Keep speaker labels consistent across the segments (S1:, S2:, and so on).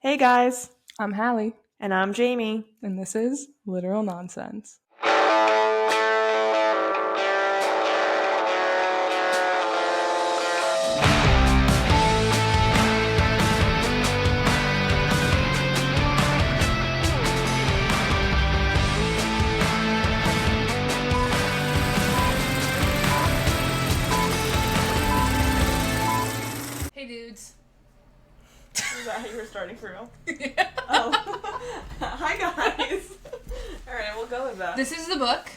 S1: Hey guys,
S2: I'm Hallie,
S1: and I'm Jamie.
S2: and this is Literal Nonsense. Hey dudes.
S1: Is that how you were starting for real?
S2: Yeah.
S1: Oh. Hi guys. Alright, we'll go with that.
S2: This is the book.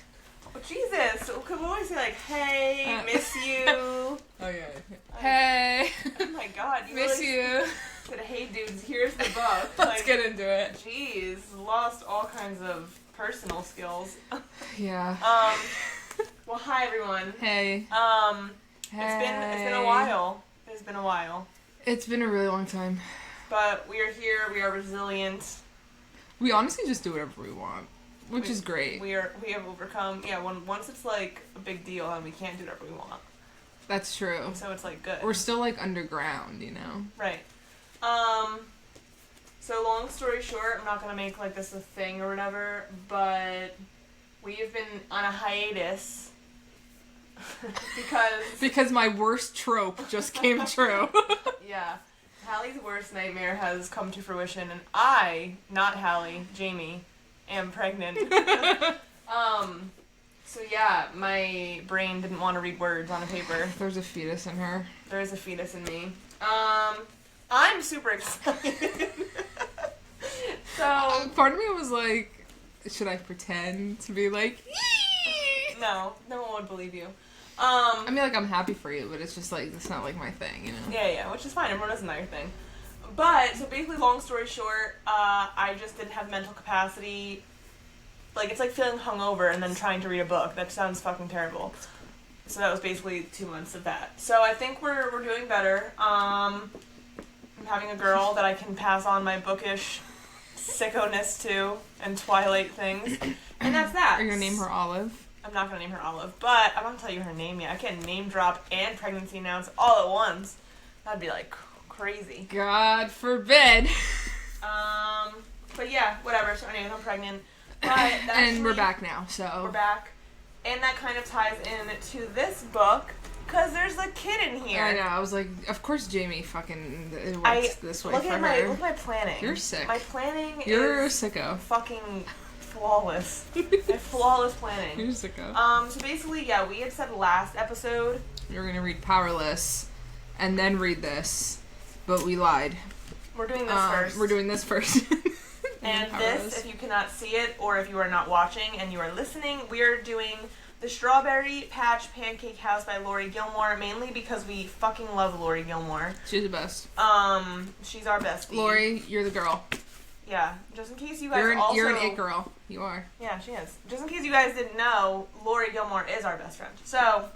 S1: Oh, Jesus. Could we always say like, hey, miss you?
S2: Oh yeah. Hey.
S1: Oh my god. You
S2: Miss
S1: really
S2: you.
S1: said, hey dudes, here's the book.
S2: Let's get into it.
S1: Jeez, lost all kinds of personal skills.
S2: Yeah.
S1: Well, hi everyone.
S2: Hey.
S1: It's been a while. It's been a while.
S2: It's been a really long time.
S1: But we are here, we are resilient.
S2: We honestly just do whatever we want, which is great.
S1: We have overcome. Yeah, once it's like a big deal, and we can't do whatever we want.
S2: That's true.
S1: So it's like good.
S2: We're still like underground, you know.
S1: Right. So long story short, I'm not gonna make like this a thing or whatever, but we have been on a hiatus
S2: because my worst trope just came true.
S1: Yeah. Hallie's worst nightmare has come to fruition, and I, not Hallie, Jamie, am pregnant. So yeah, my brain didn't want to read words on a paper.
S2: There's a fetus in her.
S1: There is a fetus in me. I'm super excited. So
S2: part of me was like, should I pretend to be like, Yee!
S1: No one would believe you.
S2: I mean, like, I'm happy for you, but it's just like, it's not like my thing, you know?
S1: Yeah, which is fine. Everyone does another thing. But, so basically, long story short, I just didn't have mental capacity. Like, it's like feeling hungover and then trying to read a book. That sounds fucking terrible. So that was basically 2 months of that. So I think we're doing better. I'm having a girl that I can pass on my bookish sicko-ness to and Twilight things. And that's that.
S2: Are you gonna name her Olive? I'm
S1: not gonna name her Olive, but I'm not gonna tell you her name yet. I can't name drop and pregnancy announce all at once. That'd be like crazy.
S2: God forbid.
S1: But yeah, whatever. So anyways, I'm pregnant. But
S2: and we're back now, so.
S1: We're back. And that kind of ties in to this book, because there's a kid in here.
S2: I know, I was like, of course Jamie fucking works this way for her.
S1: Look at my planning.
S2: You're sick.
S1: My planning
S2: You're
S1: is
S2: sicko.
S1: Fucking flawless. Flawless planning.
S2: You're sicko.
S1: So basically, yeah, we had said last episode
S2: we were gonna read Powerless, and then read this, but we lied.
S1: We're doing this first.
S2: We're doing this first.
S1: And this, if you cannot see it, or if you are not watching and you are listening, we are doing the Strawberry Patch Pancake House by Laurie Gilmore, mainly because we fucking love Laurie Gilmore.
S2: She's the best.
S1: She's our bestie.
S2: Laurie, you're the girl.
S1: Yeah, just in case you guys
S2: You're an it girl. You are.
S1: Yeah, she is. Just in case you guys didn't know, Laurie Gilmore is our best friend. So,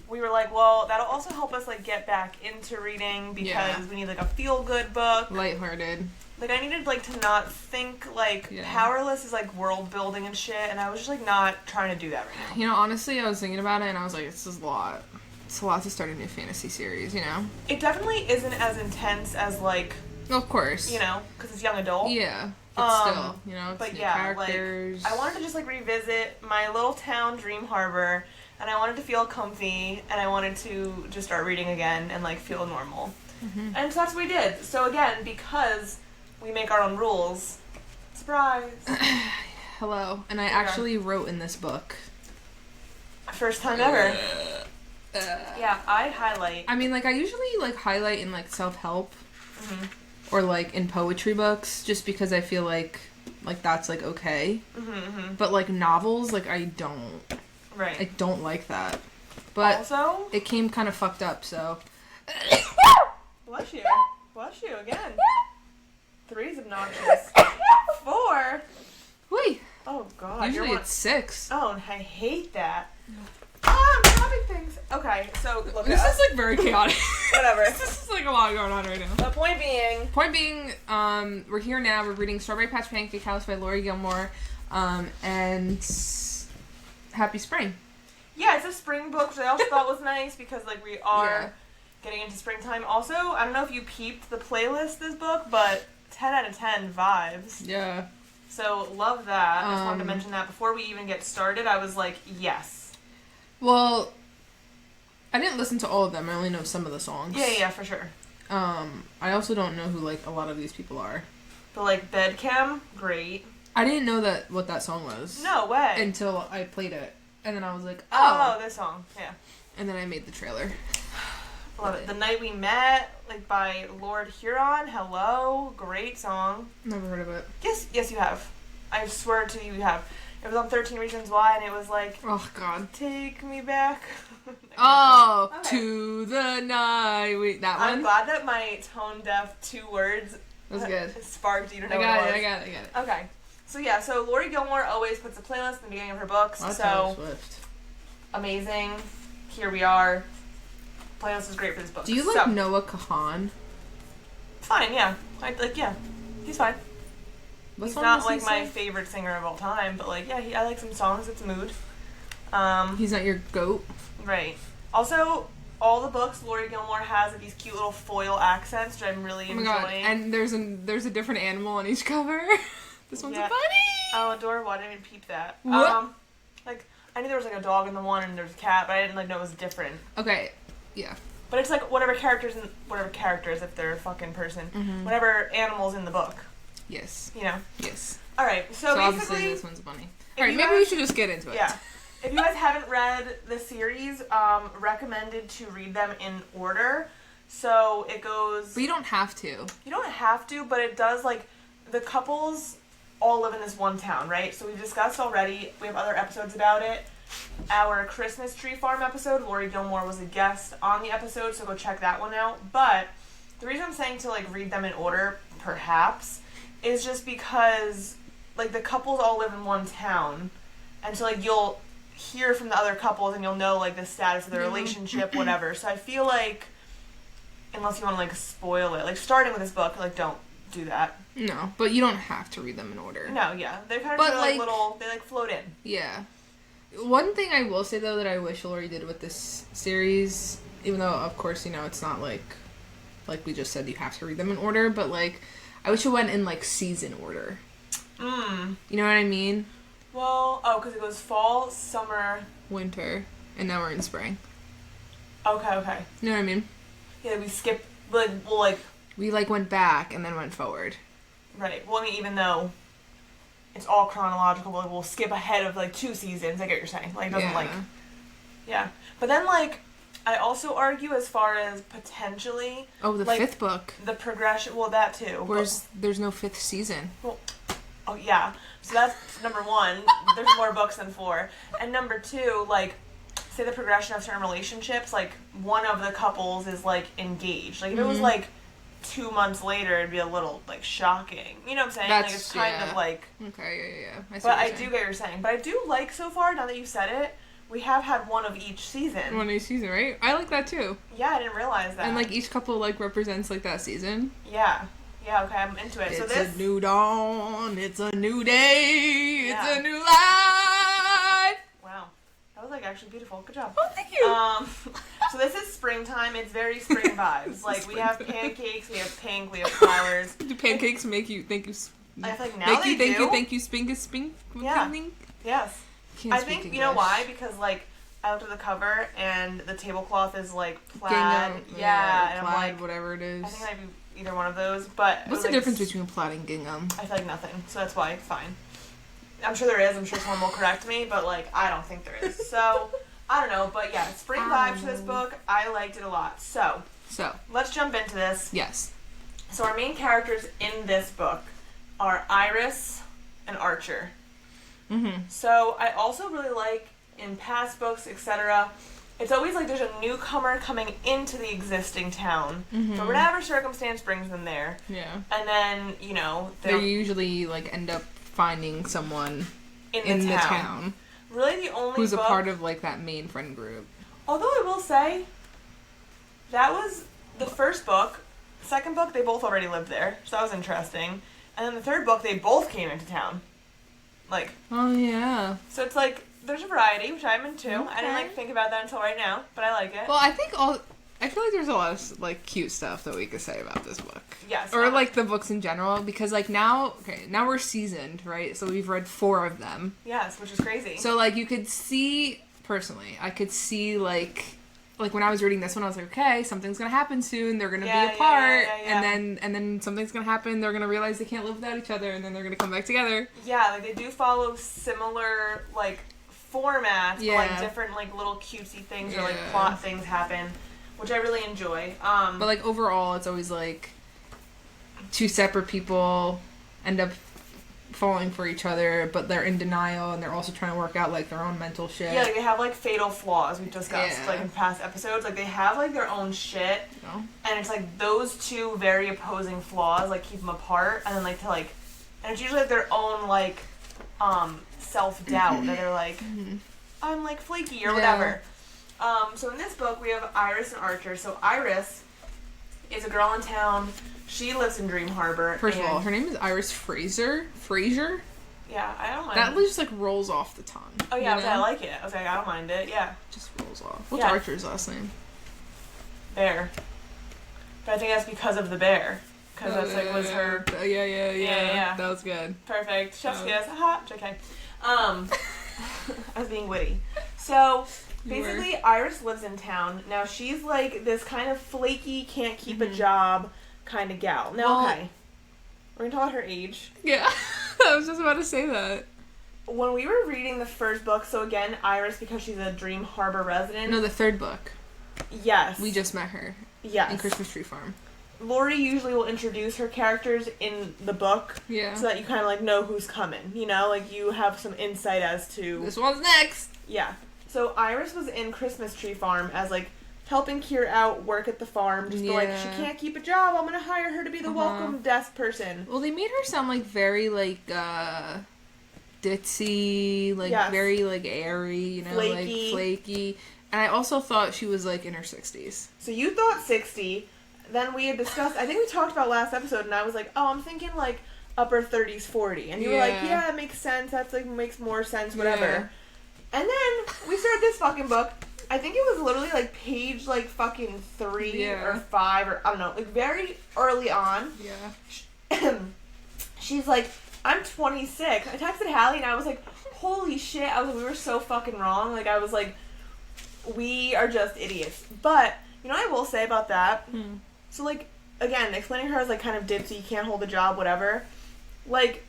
S1: we were like, well, that'll also help us, like, get back into reading, because we need, like, a feel-good book.
S2: Lighthearted.
S1: Like, I needed, like, to not think, like, Powerless is, like, world-building and shit, and I was just, like, not trying to do that right now.
S2: You know, honestly, I was thinking about it, and I was like, this is a lot. It's a lot to start a new fantasy series, you know?
S1: It definitely isn't as intense as, like...
S2: Of course.
S1: You know, because it's young adult.
S2: Yeah. But still, you know, it's
S1: but
S2: new
S1: yeah,
S2: characters.
S1: Like, I wanted to just, like, revisit my little town, Dream Harbor, and I wanted to feel comfy, and I wanted to just start reading again and, like, feel normal. Mm-hmm. And so that's what we did. So, again, because we make our own rules, surprise!
S2: Hello. And I actually wrote in this book.
S1: First time ever. Yeah, I highlight.
S2: I mean, like, I usually, like, highlight in, like, self-help.
S1: Mm-hmm.
S2: Or, like, in poetry books, just because I feel like that's, like, okay.
S1: Mm-hmm, mm-hmm.
S2: But, like, novels, like, I don't.
S1: Right.
S2: I don't like that. But
S1: also,
S2: it came kind of fucked up, so.
S1: Bless you. Bless you again. 3's obnoxious. 4.
S2: Wait.
S1: Oh, God.
S2: Usually it's 6.
S1: Oh, I hate that. I'm dropping things. Okay, so look.
S2: This is like very chaotic.
S1: Whatever.
S2: This is like a lot going on right now.
S1: The point being,
S2: we're here now. We're reading Strawberry Patch Pancake House by Laurie Gilmore, and happy spring.
S1: Yeah, it's a spring book, which I also thought was nice because like we are getting into springtime. Also, I don't know if you peeped the playlist this book, but 10 out of 10 vibes.
S2: Yeah.
S1: So, love that. I just wanted to mention that before we even get started. I was like, yes.
S2: Well, I didn't listen to all of them. I only know some of the songs.
S1: Yeah, for sure.
S2: I also don't know who, like, a lot of these people are.
S1: But, like, Bedcam, great.
S2: I didn't know what that song was.
S1: No way.
S2: Until I played it. And then I was like,
S1: oh, this song, yeah.
S2: And then I made the trailer.
S1: Love it. The Night We Met, like, by Lord Huron. Hello. Great song.
S2: Never heard of it.
S1: Yes, you have. I swear to you, you have. It was on 13 Reasons Why, and it was like,
S2: oh, God.
S1: Take me back.
S2: Oh,
S1: okay.
S2: To the night. Wait, that one?
S1: I'm glad that my tone-deaf 2 words
S2: was good.
S1: Sparked you to know
S2: I
S1: what
S2: got
S1: it was.
S2: I got it.
S1: Okay. So Laurie Gilmore always puts a playlist in the beginning of her books.
S2: That's
S1: so
S2: Swift.
S1: Amazing. Here we are. Playlist is great for this book.
S2: Do you like Noah Kahan?
S1: Fine, yeah. Yeah. He's fine.
S2: What
S1: He's
S2: song
S1: not
S2: does he
S1: like my
S2: sing?
S1: favorite singer of all time, but like, yeah, I like some songs. It's mood.
S2: He's not your goat?
S1: Right. Also, all the books Laurie Gilmore has these cute little foil accents, which I'm really enjoying.
S2: God. And there's a different animal on each cover. This one's a bunny.
S1: Oh, adorable. I didn't even peep that.
S2: What?
S1: Like, I knew there was like a dog in the one and there was a cat, but I didn't like know it was different.
S2: Okay. Yeah.
S1: But it's like whatever characters, if they're a fucking person, whatever animals in the book.
S2: Yes.
S1: You know?
S2: Yes.
S1: Alright, so
S2: obviously
S1: basically...
S2: this one's a bunny. Alright, maybe we should just get into it.
S1: Yeah. If you guys haven't read the series, recommended to read them in order. So it goes...
S2: But you don't have to.
S1: You don't have to, but it does, like, the couples all live in this one town, right? So we've discussed already, we have other episodes about it. Our Christmas Tree Farm episode, Laurie Gilmore was a guest on the episode, so go check that one out. But the reason I'm saying to, like, read them in order, perhaps, is just because, like, the couples all live in one town. And so, like, you'll hear from the other couples and you'll know, like, the status of their relationship, whatever. So I feel like, unless you want to, like, spoil it, like, starting with this book, like, don't do that.
S2: No, but you don't have to read them in order.
S1: No, yeah. They're kind of like little, they, like, float in.
S2: Yeah. One thing I will say, though, that I wish Laurie did with this series, even though, of course, you know, it's not like we just said, you have to read them in order, but, like, I wish it went in, like, season order. You know what I mean?
S1: Well, because it goes fall, summer...
S2: Winter. And now we're in spring.
S1: Okay.
S2: You know what I mean?
S1: Yeah, we skip, like, we'll, like...
S2: We, like, went back and then went forward.
S1: Right. Well, I mean, even though it's all chronological, we'll skip ahead of, like, 2 seasons. I get what you're saying. Like, it doesn't, like... Yeah. But then, like, I also argue as far as potentially...
S2: Oh, the
S1: like,
S2: 5th book.
S1: The progression... Well, that too.
S2: There's no 5th season.
S1: Well, oh, yeah. So that's number 1. There's more books than 4. And number 2, like, say the progression of certain relationships, like, one of the couples is, like, engaged. Like, if it was, like, 2 months later, it'd be a little, like, shocking. You know what I'm saying? Like, it's kind of, like...
S2: Okay, yeah.
S1: But I do get what you're saying. But I do like, so far, now that you said it, we have had one of each season.
S2: One of each season, right? I like that, too.
S1: Yeah, I didn't realize that.
S2: And, like, each couple, like, represents, like, that season.
S1: Yeah. Yeah, okay, I'm into it.
S2: It's a new dawn. It's a new day.
S1: Yeah.
S2: It's a new life.
S1: Wow. That was, like, actually beautiful. Good job.
S2: Oh, thank you.
S1: So this is springtime. It's very spring vibes. Like, we have pancakes, we have pink, we have flowers.
S2: Do pancakes make you think you...
S1: I feel like now they do.
S2: Thank you, spink?
S1: Yeah. Yes. I think,
S2: English.
S1: you know why? Because, like, I looked at the cover, and the tablecloth is, like, plaid.
S2: Gingham.
S1: Yeah, and
S2: plaid,
S1: I'm like...
S2: whatever it is.
S1: I think I'd be either one of those, but...
S2: What's the difference between plaid and gingham?
S1: I feel like nothing, so that's why it's fine. I'm sure there is. I'm sure someone will correct me, but, like, I don't think there is. So, I don't know, but yeah, spring vibes for this book. I liked it a lot. So, let's jump into this.
S2: Yes.
S1: So our main characters in this book are Iris and Archer. So I also really like, in past books, etc., it's always like there's a newcomer coming into the existing town. For whatever circumstance brings them there.
S2: Yeah.
S1: And then, you know...
S2: They usually, like, end up finding someone in the town.
S1: Really the only
S2: who's
S1: book...
S2: a part of, like, that main friend group.
S1: Although I will say, that was the first book. Second book, they both already lived there. So that was interesting. And then the third book, they both came into town. Like...
S2: Oh, yeah.
S1: So it's like... There's a variety, which I'm into.
S2: Okay.
S1: I didn't, like, think about that until right now, but I like it.
S2: Well, I think I feel like there's a lot of, like, cute stuff that we could say about this book.
S1: Yes.
S2: Or, like, the books in general, because, like, now we're seasoned, right? So we've read 4 of them.
S1: Yes, which is crazy.
S2: So, like, you could see, personally, I could see, like when I was reading this one, I was like, okay, something's gonna happen soon, they're gonna be apart, and then something's gonna happen, they're gonna realize they can't live without each other, and then they're gonna come back together.
S1: Yeah, like, they do follow similar, like, formats, but, like, different, like, little cutesy things or, like, plot things happen, which I really enjoy.
S2: But, like, overall, it's always, like, 2 separate people end up falling for each other, but they're in denial, and they're also trying to work out, like, their own mental shit.
S1: Yeah, like, they have, like, fatal flaws we've discussed, like, in past episodes. Like, they have, like, their own shit, and it's, like, those 2 very opposing flaws, like, keep them apart, and then, like, and it's usually, like, their own, like, self-doubt, that they're, like, I'm, like, flaky, or whatever. So in this book, we have Iris and Archer. So Iris is a girl in town. She lives in Dream Harbor.
S2: First of all, her name is Iris Fraser.
S1: Yeah, I don't mind.
S2: That just, like, rolls off the tongue.
S1: Oh, yeah, I like it. I was like, I don't mind it, yeah.
S2: Just rolls off. What's Archer's last name?
S1: Bear. But I think that's because of the bear. Because that's, like, was her...
S2: Yeah. That was good.
S1: Perfect. Chef's kiss. Haha. Okay. I was being witty. So... Basically, Iris lives in town. Now, she's, like, this kind of flaky, can't keep a job kind of gal. Now, okay. We're going to talk about her age.
S2: Yeah. I was just about to say that.
S1: When we were reading the first book, so again, Iris, because she's a Dream Harbor resident.
S2: No, the 3rd book.
S1: Yes.
S2: We just met her.
S1: Yes.
S2: In Christmas Tree Farm.
S1: Laurie usually will introduce her characters in the book.
S2: Yeah.
S1: So that you kind of, like, know who's coming. You know? Like, you have some insight as to...
S2: This one's next!
S1: Yeah. So Iris was in Christmas Tree Farm as, like, helping Kier out work at the farm. Just like, she can't keep a job. I'm gonna hire her to be the welcome desk person.
S2: Well, they made her sound, like, very, like, ditzy, like, very, like, airy, you know,
S1: flaky.
S2: Like, flaky. And I also thought she was, like, in her 60s.
S1: So you thought 60. Then we had discussed, I think we talked about last episode, and I was like, oh, I'm thinking, like, upper 30s, 40. And you were like, yeah, that makes sense. That's, like, makes more sense, whatever. Yeah. And then we started this fucking book. I think it was literally, like, page, like, fucking 3 or 5 or, I don't know, like, very early on. Yeah. She's like, I'm 26. I texted Hallee and I was like, holy shit. I was like, we were so fucking wrong. Like, I was like, we are just idiots. But, you know what I will say about that? So, like, again, explaining her as, like, kind of ditzy, can't hold a job, whatever. Like...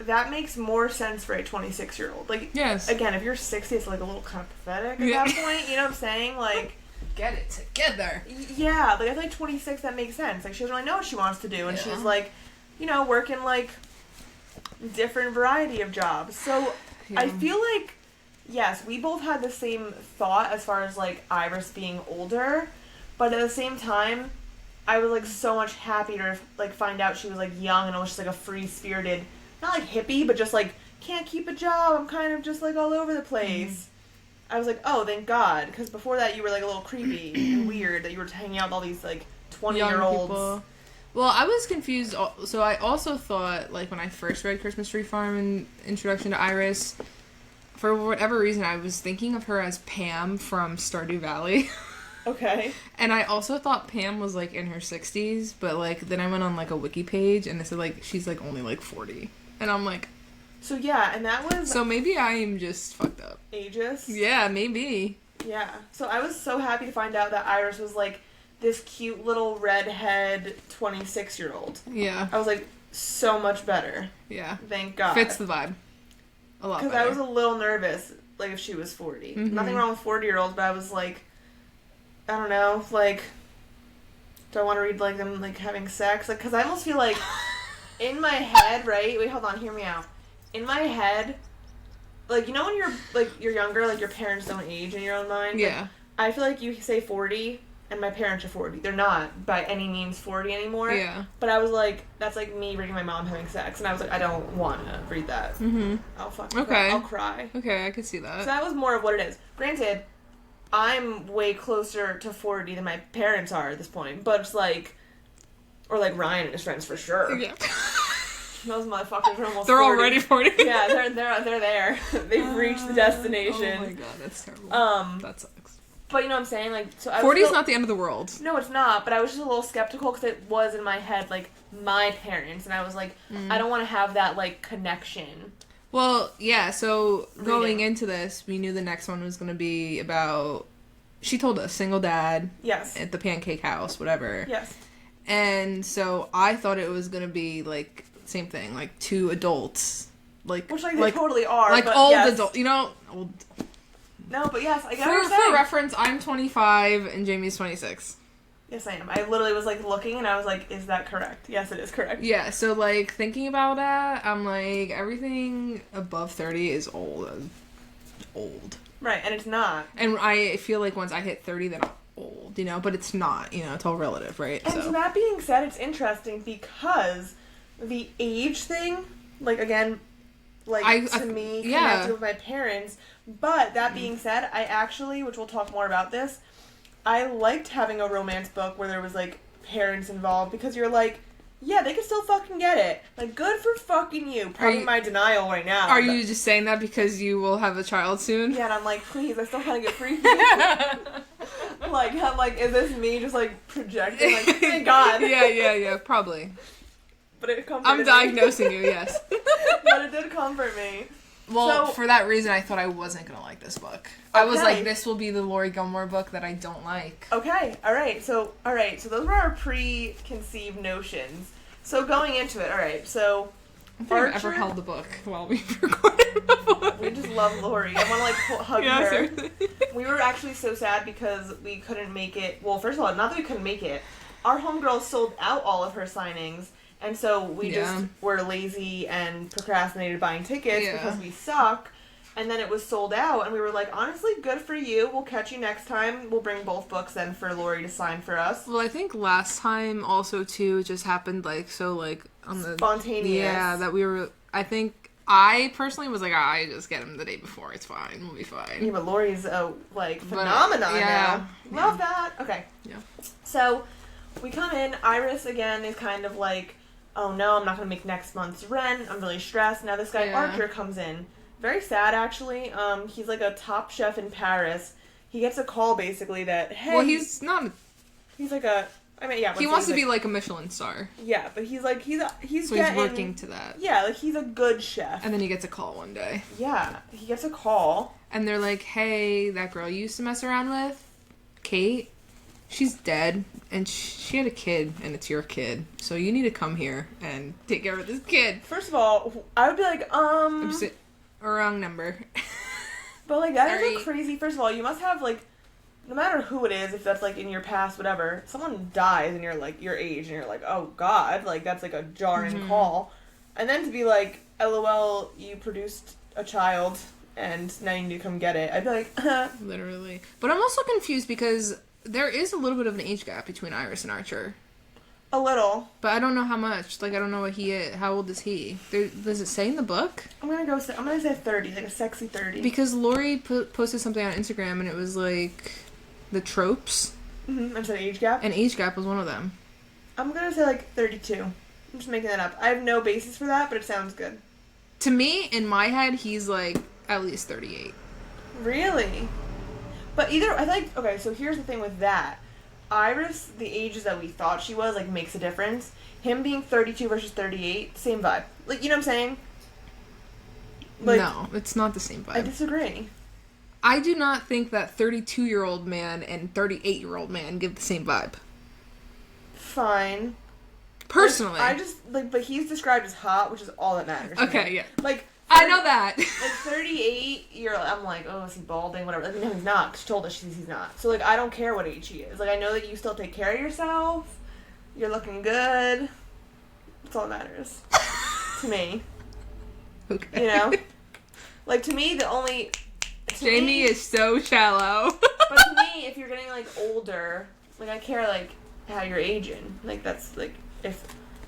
S1: That makes more sense for a 26-year-old. Like,
S2: yes.
S1: Again, if you're 60, it's, like, a little kind of pathetic at that point. You know what I'm saying? Like...
S2: Get it together.
S1: Yeah. Like, I feel like 26, that makes sense. Like, she doesn't really know what she wants to do. And she's, like, you know, working, like, different variety of jobs. So, I feel like, yes, we both had the same thought as far as, like, Iris being older. But at the same time, I was, like, so much happy to, like, find out she was, like, young and almost just, like, a free-spirited... Not, like, hippie, but just, like, can't keep a job. I'm kind of just, like, all over the place. I was like, oh, thank God. Because before that, you were, like, a little creepy and weird that you were hanging out with all these, like, 20-year-olds.
S2: Well, I was confused. So I also thought, like, when I first read Christmas Tree Farm and Introduction to Iris, for whatever reason, I was thinking of her as Pam from Stardew Valley.
S1: Okay.
S2: And I also thought Pam was, like, in her 60s, but, like, then I went on, like, a wiki page, and it said, like, she's, like, only, like, 40. And I'm like...
S1: So, yeah, and that was...
S2: So maybe I am just fucked up.
S1: Ageist?
S2: Yeah, maybe.
S1: Yeah. So I was so happy to find out that Iris was, like, this cute little redhead 26-year-old.
S2: Yeah.
S1: I was like, so much better.
S2: Yeah.
S1: Thank God.
S2: Fits the vibe. A lot better.
S1: Because I was a little nervous, like, if she was 40. Mm-hmm. Nothing wrong with 40-year-olds, but I was like, I don't know, like, do I want to read, like, them, like, having sex? Like, because I almost feel like... In my head, right? Wait, hold on, hear me out. In my head, like, you know when you're younger, like, your parents don't age in your own mind?
S2: Yeah.
S1: Like, I feel like you say 40, and my parents are 40. They're not, by any means, 40 anymore.
S2: Yeah.
S1: But I was like, that's like me reading my mom having sex, and I was like, I don't want to read that.
S2: Mm-hmm.
S1: I'll fucking cry. I'll cry.
S2: Okay, I could see that.
S1: So that was more of what it is. Granted, I'm way closer to 40 than my parents are at this point, but it's like... Or, like, Ryan and his friends, for sure.
S2: Yeah.
S1: Those motherfuckers are almost
S2: They're
S1: 40.
S2: Already 40.
S1: Yeah, they're there. They've reached the destination.
S2: Oh, my God, that's terrible. That sucks.
S1: But you know what I'm saying? Like, so
S2: 40 is not the end of the world.
S1: No, it's not. But I was just a little skeptical because it was in my head, like, my parents. And I was like, I don't want to have that, like, connection.
S2: Well, yeah, so going into this, we knew the next one was going to be about... She told us, single dad.
S1: Yes.
S2: At the Pancake House, whatever.
S1: Yes.
S2: And so I thought it was going to be, like, same thing, like, 2 adults. Like,
S1: which, like, they totally are.
S2: Like,
S1: but
S2: old
S1: yes.
S2: adult, you know? Old.
S1: No, but yes, I get what
S2: For
S1: you're saying.
S2: reference, I'm 25 and Jamie's 26.
S1: Yes, I am. I literally was, like, looking and I was like, is that correct? Yes, it is correct.
S2: Yeah, so, like, thinking about that, I'm like, everything above 30 is old. Old.
S1: Right, and it's not.
S2: And I feel like once I hit 30, then I'm old, you know? But it's not, you know? It's all relative, right?
S1: And so that being said, it's interesting because the age thing, like, again, like, to me, connected with my parents. But that being said, I actually, which we'll talk more about this, I liked having a romance book where there was, like, parents involved because you're like, yeah, they can still fucking get it. Like, good for fucking you. Pardon my denial right now.
S2: Are you just saying that because you will have a child soon?
S1: Yeah, and I'm like, please, I still want to get free. Like, I'm like, is this me just, like, projecting? Like, thank God.
S2: Yeah, probably.
S1: But it comforted
S2: I'm diagnosing you, yes.
S1: But it did comfort me.
S2: Well, for that reason, I thought I wasn't going to like this book. I was like, this will be the Laurie Gilmore book that I don't like.
S1: Okay, alright, so those were our preconceived notions. So going into it, alright, so...
S2: I don't think I've ever held the book while we've recorded before.
S1: We just love Laurie. I want to, like, hug her.
S2: Seriously.
S1: We were actually so sad because we couldn't make it... Well, first of all, not that we couldn't make it. Our homegirl sold out all of her signings. And so we just were lazy and procrastinated buying tickets because we suck. And then it was sold out. And we were like, honestly, good for you. We'll catch you next time. We'll bring both books then for Laurie to sign for us.
S2: Well, I think last time also, too, just happened, like, so, like, on the...
S1: Spontaneous.
S2: Yeah, that we were... I think... I personally was like, I just get him the day before. It's fine. We'll be fine.
S1: Yeah, but Laurie's a, like, phenomenon now. Love that. Okay.
S2: Yeah.
S1: So, we come in. Iris, again, is kind of like... Oh no, I'm not going to make next month's rent. I'm really stressed. Now this guy Archer comes in. Very sad, actually. He's like a top chef in Paris. He gets a call, basically, that, hey...
S2: Well, he's not...
S1: He's like a... I mean, yeah.
S2: He wants to be like a Michelin star.
S1: Yeah, but he's like... He's
S2: so
S1: he's
S2: working to that.
S1: Yeah, like, he's a good chef.
S2: And then he gets a call one day.
S1: Yeah, he gets a call.
S2: And they're like, hey, that girl you used to mess around with, Kate... She's dead, and she had a kid, and it's your kid. So you need to come here and take care of this kid.
S1: First of all, I would be like,
S2: Wrong number.
S1: But, like, that is, like, crazy. First of all, you must have, like, no matter who it is, if that's, like, in your past, whatever, someone dies and you're, like, your age, and you're like, oh, God. Like, that's, like, a jarring call. And then to be like, LOL, you produced a child, and now you need to come get it. I'd be like,
S2: Literally. But I'm also confused because... There is a little bit of an age gap between Iris and Archer.
S1: A little.
S2: But I don't know how much. Like, I don't know what he is. How old is he? Does it say in the book?
S1: I'm gonna say 30, like a sexy 30.
S2: Because Laurie posted something on Instagram, and it was, like, the tropes.
S1: Mm-hmm, and so age gap?
S2: And age gap was one of them.
S1: I'm gonna say, like, 32. I'm just making that up. I have no basis for that, but it sounds good.
S2: To me, in my head, he's, like, at least 38.
S1: Really? But either, I think, okay, so here's the thing with that. Iris, the ages that we thought she was, like, makes a difference. Him being 32 versus 38, same vibe. Like, you know what I'm saying? Like,
S2: no, it's not the same vibe.
S1: I disagree.
S2: I do not think that 32-year-old man and 38-year-old man give the same vibe.
S1: Fine.
S2: Personally.
S1: Like, I just, like, but he's described as hot, which is all that matters.
S2: Okay, yeah.
S1: Like,
S2: I know that.
S1: Like, 38, I'm like, oh, is he balding? Whatever. Like, no, he's not. She told us he's not. So, like, I don't care what age he is. Like, I know that you still take care of yourself. You're looking good. That's all that matters. To me.
S2: Okay.
S1: You know? Like, to me, the only...
S2: Jamie is so shallow.
S1: But to me, if you're getting, like, older, like, I care, like, how you're aging. Like, that's, like, if...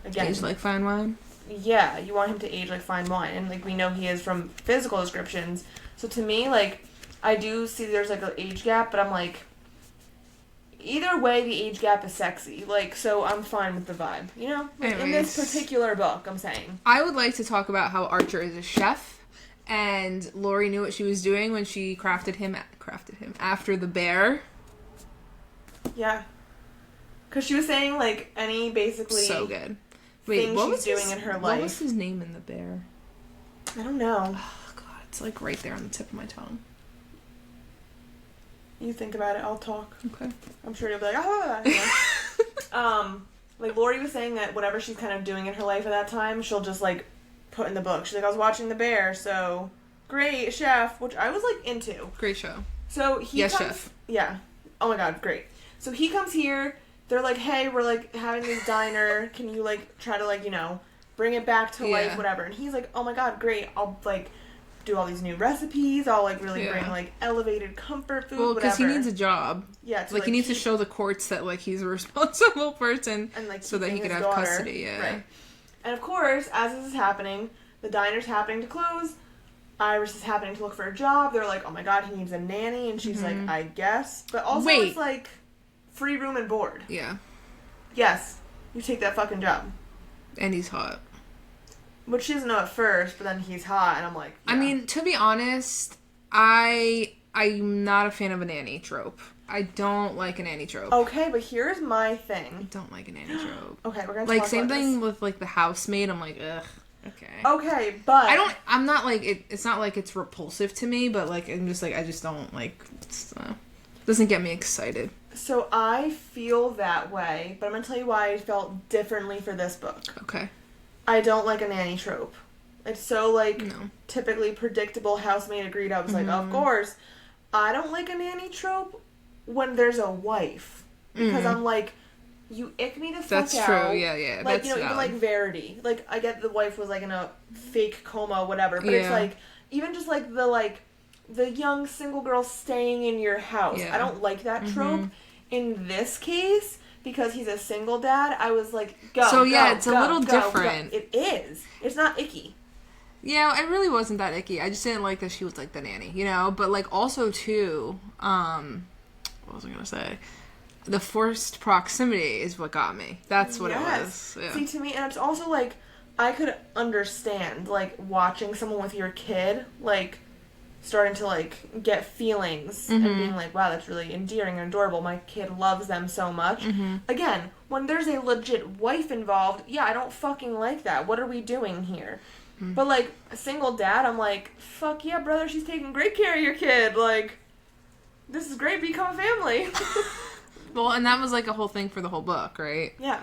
S1: Again,
S2: age like fine wine?
S1: Yeah, you want him to age like fine wine. And, like, we know he is from physical descriptions. So to me, like, I do see there's, like, an age gap, but I'm like, either way, the age gap is sexy. Like, so I'm fine with the vibe. You know? Like, in this particular book, I'm saying.
S2: I would like to talk about how Archer is a chef, and Laurie knew what she was doing when she crafted him after the bear.
S1: Yeah. Because she was saying, like, any basically...
S2: So good. Wait, what was
S1: doing in her life.
S2: What was his name in the bear?
S1: I don't know.
S2: Oh, God. It's, like, right there on the tip of my tongue.
S1: You think about it, I'll talk.
S2: Okay.
S1: I'm sure you'll be like, like, Laurie was saying that whatever she's kind of doing in her life at that time, she'll just, like, put in the book. She's like, I was watching The Bear, so... Great, chef. Which I was, like, into.
S2: Great show.
S1: So he
S2: yes,
S1: comes...
S2: chef.
S1: Yeah. Oh, my God, great. So he comes here... They're like, hey, we're, like, having this diner. Can you, like, try to, like, you know, bring it back to life, whatever. And he's like, oh, my God, great. I'll, like, do all these new recipes. I'll, like, really bring, like, elevated comfort food,
S2: well,
S1: whatever.
S2: because he needs a job.
S1: Yeah.
S2: Like, he needs to show the courts that, like, he's a responsible person.
S1: And, like,
S2: so that he could have
S1: daughter.
S2: custody, yeah.
S1: Right. And, of course, as this is happening, the diner's happening to close. Iris is happening to look for a job. They're like, oh, my God, he needs a nanny. And she's like, I guess. But also, it's, like, free room and board.
S2: Yeah.
S1: Yes, you take that fucking job.
S2: And he's hot.
S1: Which she doesn't know at first, but then he's hot, and I'm like, yeah.
S2: I mean, to be honest, I'm not a fan of a nanny trope. I don't like a nanny trope.
S1: Okay, but here's my thing.
S2: I don't like a nanny trope.
S1: Okay, we're gonna
S2: like
S1: talk
S2: same
S1: about
S2: thing
S1: this.
S2: with like the housemaid. I'm like, ugh. Okay.
S1: Okay, but
S2: I'm not like it. It's not like it's repulsive to me, but like I'm just like I just don't like. Doesn't get me excited.
S1: So I feel that way, but I'm going to tell you why I felt differently for this book.
S2: Okay.
S1: I don't like a nanny trope. It's so, like, typically predictable housemaid agreed. I was like, of course. I don't like a nanny trope when there's a wife. Because I'm like, you ick me the fuck
S2: That's
S1: out.
S2: That's true, yeah.
S1: Like,
S2: that's
S1: you know, even, like, Verity. Like, I get the wife was, like, in a fake coma, whatever. But it's, like, even just, like, the young single girl staying in your house.
S2: Yeah.
S1: I don't like that trope. In this case, because he's a single dad, I was like, go.
S2: So yeah,
S1: go,
S2: it's
S1: go,
S2: a little
S1: go,
S2: different.
S1: Go. It is. It's not icky.
S2: Yeah, it really wasn't that icky. I just didn't like that she was like the nanny, you know? But like also too, what was I gonna say? The forced proximity is what got me. That's what it was. Yeah.
S1: See, to me, and it's also like, I could understand, like, watching someone with your kid, like, starting to, like, get feelings and being like, wow, that's really endearing and adorable. My kid loves them so much. Again, when there's a legit wife involved, yeah, I don't fucking like that. What are we doing here? But, like, a single dad, I'm like, fuck yeah, brother, she's taking great care of your kid. Like, this is great, become a family.
S2: Well, and that was, like, a whole thing for the whole book, right?
S1: Yeah.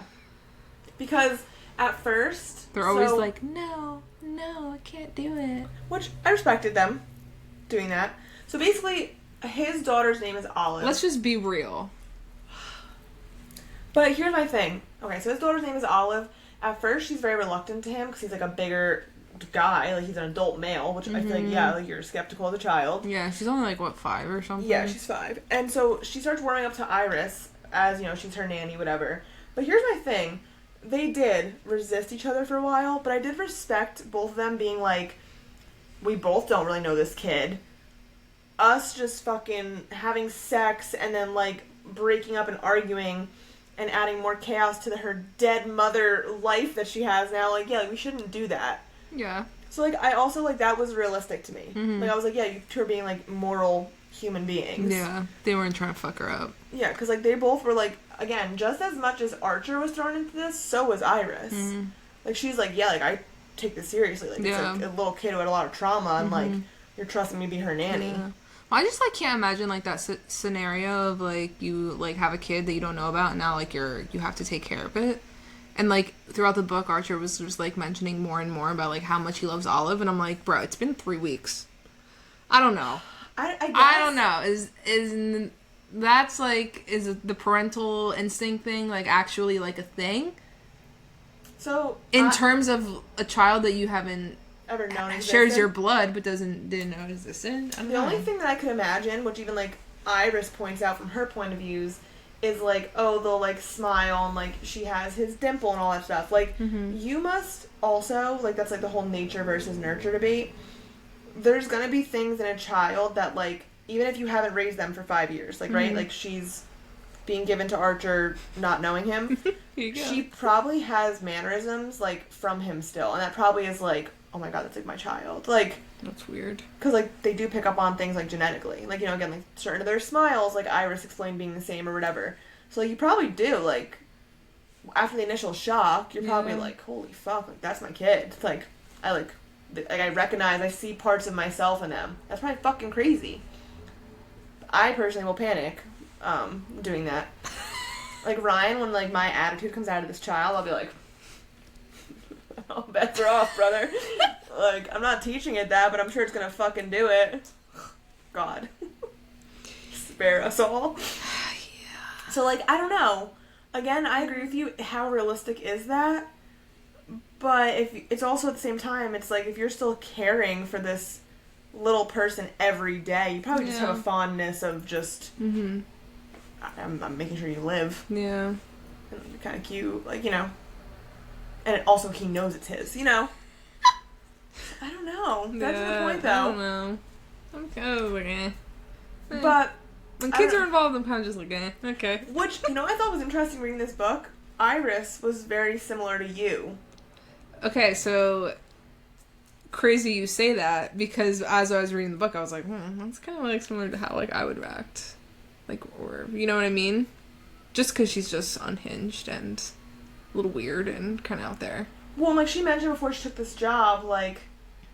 S1: Because at first...
S2: They're always like, no, I can't do it.
S1: Which, I respected them doing that. So basically, his daughter's name is Olive.
S2: Let's just be real.
S1: But here's my thing. Okay, so his daughter's name is Olive. At first, she's very reluctant to him because he's, like, a bigger guy. Like, he's an adult male, which I feel like, yeah, like, you're skeptical of the child.
S2: Yeah, she's only, like, what, 5 or something?
S1: Yeah, she's 5. And so she starts warming up to Iris as, you know, she's her nanny, whatever. But here's my thing. They did resist each other for a while, but I did respect both of them being like, we both don't really know this kid. Us just fucking having sex and then, like, breaking up and arguing and adding more chaos to her dead mother life that she has now. Like, yeah, like, we shouldn't do that.
S2: Yeah.
S1: So, like, I also, like, that was realistic to me. Like, I was like, yeah, you two are being, like, moral human beings.
S2: Yeah. They weren't trying to fuck her up.
S1: Yeah, because, like, they both were, like, again, just as much as Archer was thrown into this, so was Iris. Like, she's like, yeah, like, I take this seriously. Like, it's, like, a little kid who had a lot of trauma, and, like, you're trusting me to be her nanny.
S2: Yeah. Well, I just, like, can't imagine, like, that scenario of, like, you, like, have a kid that you don't know about, and now, like, you have to take care of it. And, like, throughout the book, Archer was just, like, mentioning more and more about, like, how much he loves Olive, and I'm like, bro, it's been 3 weeks. I don't know.
S1: I guess.
S2: I don't know. That's, like, is the parental instinct thing, like, actually, like, a thing?
S1: So,
S2: in terms of a child that you haven't
S1: ever known
S2: shares your blood, but didn't know it existed? I don't know.
S1: The only thing that I could imagine, which even, like, Iris points out from her point of views, is, like, oh, they'll, like, smile, and, like, she has his dimple and all that stuff. Like, you must also, like, that's, like, the whole nature versus nurture debate. There's gonna be things in a child that, like, even if you haven't raised them for 5 years, like, right? Like, she's being given to Archer not knowing him. She probably has mannerisms, like, from him still. And that probably is, like, oh my god, that's, like, my child. Like...
S2: That's weird.
S1: Because, like, they do pick up on things, like, genetically. Like, you know, again, like, certain of their smiles, like Iris explained being the same or whatever. So like, you probably do, like, after the initial shock, you're probably like, holy fuck, like, that's my kid. It's like, I recognize, I see parts of myself in them. That's probably fucking crazy. I personally will panic doing that. Like, Ryan, when, like, my attitude comes out of this child, I'll be like, all bets are off, brother. Like, I'm not teaching it that, but I'm sure it's gonna fucking do it. God. Spare us all. Yeah. So, like, I don't know. Again, I agree with you. How realistic is that? But if it's also at the same time, it's like, if you're still caring for this little person every day, you probably just have a fondness of just, I'm making sure you live.
S2: Yeah.
S1: And you're kind of cute, like, you know. And also, he knows it's his, you know. I don't know. That's the point, though.
S2: I don't know. I'm kind of like, eh.
S1: But
S2: when kids are involved, I'm kind of just like, eh, okay.
S1: Which, you know, I thought was interesting reading this book. Iris was very similar to you.
S2: Okay, so crazy you say that, because as I was reading the book, I was like, that's kind of like similar to how like I would react, like, or you know what I mean? Just because she's just unhinged and a little weird and kind of out there.
S1: Well, like she mentioned before she took this job, like,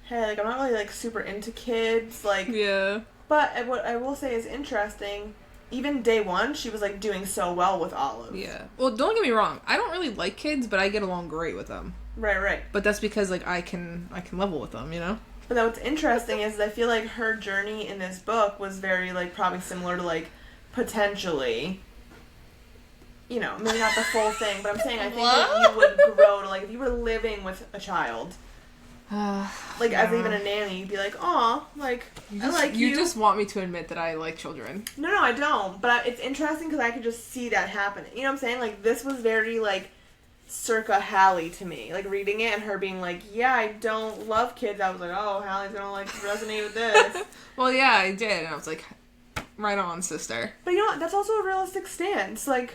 S1: hey, like I'm not really like super into kids, like.
S2: Yeah.
S1: But what I will say is interesting. Even day one, she was like doing so well with Olive.
S2: Yeah. Well, don't get me wrong. I don't really like kids, but I get along great with them.
S1: Right.
S2: But that's because like I can level with them, you know?
S1: But then what's interesting is I feel like her journey in this book was very like probably similar to like potentially, you know, maybe not the full thing, but I'm saying I think that you would grow to like if you were living with a child. Like as even a nanny, you'd be like, "Aw, like I like you."
S2: You just want me to admit that I like children.
S1: No, I don't. But it's interesting because I could just see that happening. You know what I'm saying? Like this was very like circa Hallee to me. Like reading it and her being like, "Yeah, I don't love kids." I was like, "Oh, Hallie's gonna like resonate with this."
S2: Well, yeah, I did, and I was like, "Right on, sister."
S1: But you know what? That's also a realistic stance. Like,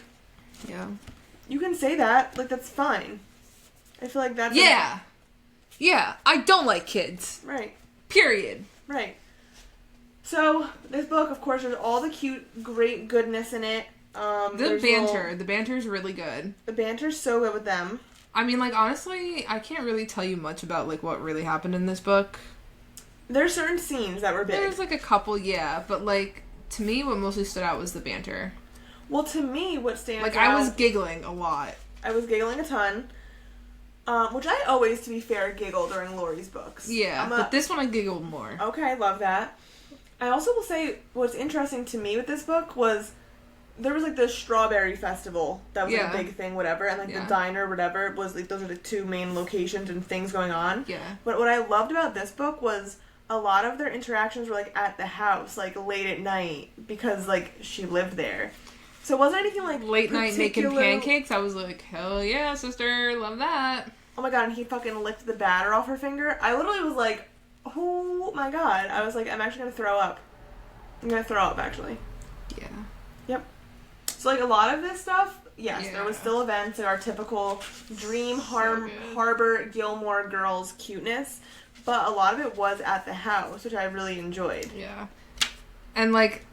S2: yeah,
S1: you can say that. Like that's fine. I feel like that's
S2: Yeah, I don't like kids.
S1: Right.
S2: Period.
S1: Right. So, this book, of course, there's all the cute, great goodness in it.
S2: The banter's really good.
S1: The banter's so good with them.
S2: I mean, like, honestly, I can't really tell you much about, like, what really happened in this book.
S1: There's certain scenes that were big.
S2: There's, like, a couple, yeah, but, like, to me, what mostly stood out was the banter.
S1: Well, to me, what stands out...
S2: Like, I was giggling a lot.
S1: I was giggling a ton. Which I always, to be fair, giggle during Laurie's books.
S2: Yeah, but this one I giggled more.
S1: Okay, I love that. I also will say, what's interesting to me with this book was, there was, like, the Strawberry Festival. That was, like, a big thing, whatever. And, like, the diner, whatever, was, like, those are the two main locations and things going on.
S2: Yeah.
S1: But what I loved about this book was a lot of their interactions were, like, at the house, like, late at night. Because, like, she lived there. So it wasn't anything, like,
S2: late night making pancakes. I was like, hell yeah, sister. Love that.
S1: Oh my god, and he fucking licked the batter off her finger. I literally was like, oh my god. I was like, I'm actually gonna throw up. I'm gonna throw up, actually.
S2: Yeah.
S1: Yep. So, like, a lot of this stuff, yes, there was still events in our typical dream harbor Gilmore girls cuteness, but a lot of it was at the house, which I really enjoyed.
S2: Yeah. And, like,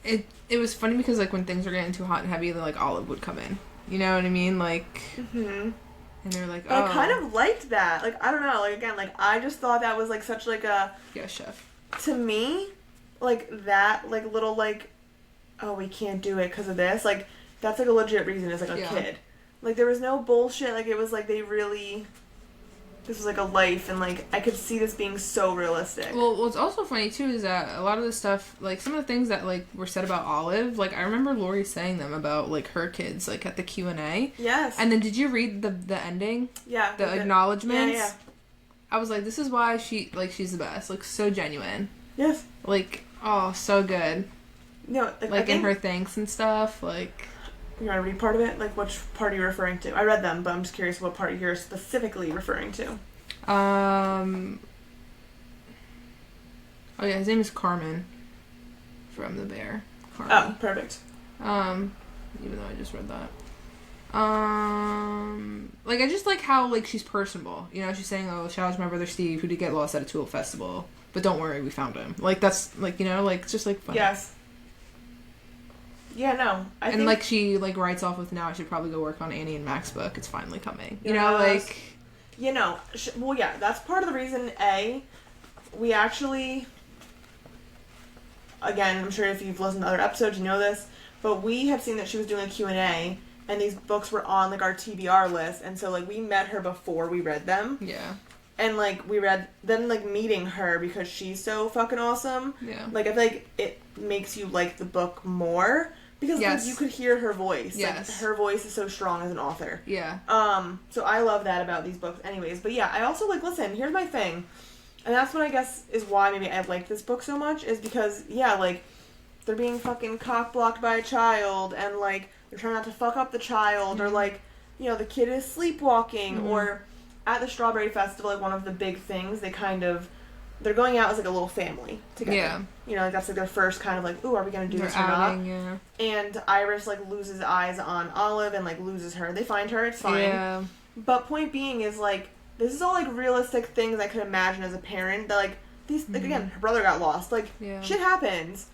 S2: it was funny because, like, when things were getting too hot and heavy, then, like, Olive would come in. You know what I mean? Like...
S1: Mm-hmm.
S2: And they were like,
S1: I kind of liked that. Like, I don't know. Like, again, like, I just thought that was, like, such, like, a...
S2: Yeah, chef.
S1: To me, like, that, like, little, like, oh, we can't do it because of this. Like, that's, like, a legit reason as, like, a kid. Like, there was no bullshit. Like, it was, like, they really... This was, like, a life, and, like, I could see this being so realistic.
S2: Well, what's also funny, too, is that a lot of the stuff, like, some of the things that, like, were said about Olive, like, I remember Laurie saying them about, like, her kids, like, at the Q&A.
S1: Yes.
S2: And then did you read the ending?
S1: Yeah.
S2: The acknowledgements?
S1: Yeah.
S2: I was like, this is why she's the best. Like, so genuine.
S1: Yes.
S2: Like, oh, so good.
S1: No,
S2: like, in her thanks and stuff, like...
S1: You want to read part of it? Like, which part are you referring to? I read them, but I'm just curious what part you're specifically referring to.
S2: Oh, yeah, his name is Carmen. From The Bear. Carmen.
S1: Oh, perfect.
S2: Even though I just read that. Like, I just like how, like, she's personable. You know, she's saying, oh, shout out to my brother Steve, who did get lost at a Tulip Festival. But don't worry, we found him. Like, that's, like, you know, like, it's just, like, funny.
S1: Yes. Yeah, no. I
S2: and
S1: think,
S2: like she like writes off with, now I should probably go work on Annie and Mac's book. It's finally coming. You
S1: Yes.
S2: know, like.
S1: You know, well, yeah, that's part of the reason, we actually, again, I'm sure if you've listened to other episodes, you know this, but we have seen that she was doing a Q&A, and these books were on, like, our TBR list, and so, like, we met her before we read them.
S2: Yeah.
S1: And, like, we read, then, like, meeting her because she's so fucking awesome.
S2: Yeah.
S1: Like, I feel like it makes you like the book more because like, you could hear her voice.
S2: Yes.
S1: Like, her voice is so strong as an author.
S2: Yeah.
S1: So I love that about these books anyways. But yeah, I also, like, listen, here's my thing. And that's what I guess is why maybe I like this book so much is because, yeah, like, they're being fucking cock-blocked by a child and, like, they're trying not to fuck up the child or, like, you know, the kid is sleepwalking or... At the Strawberry Festival, like, one of the big things, they're going out as, like, a little family together. Yeah. You know, like, that's, like, their first kind of, like, ooh, are we going to do this or not? Yeah. And Iris, like, loses eyes on Olive and, like, loses her. They find her, it's fine. Yeah. But point being is, like, this is all, like, realistic things I could imagine as a parent that, like, these, like, again, her brother got lost. Like, shit happens.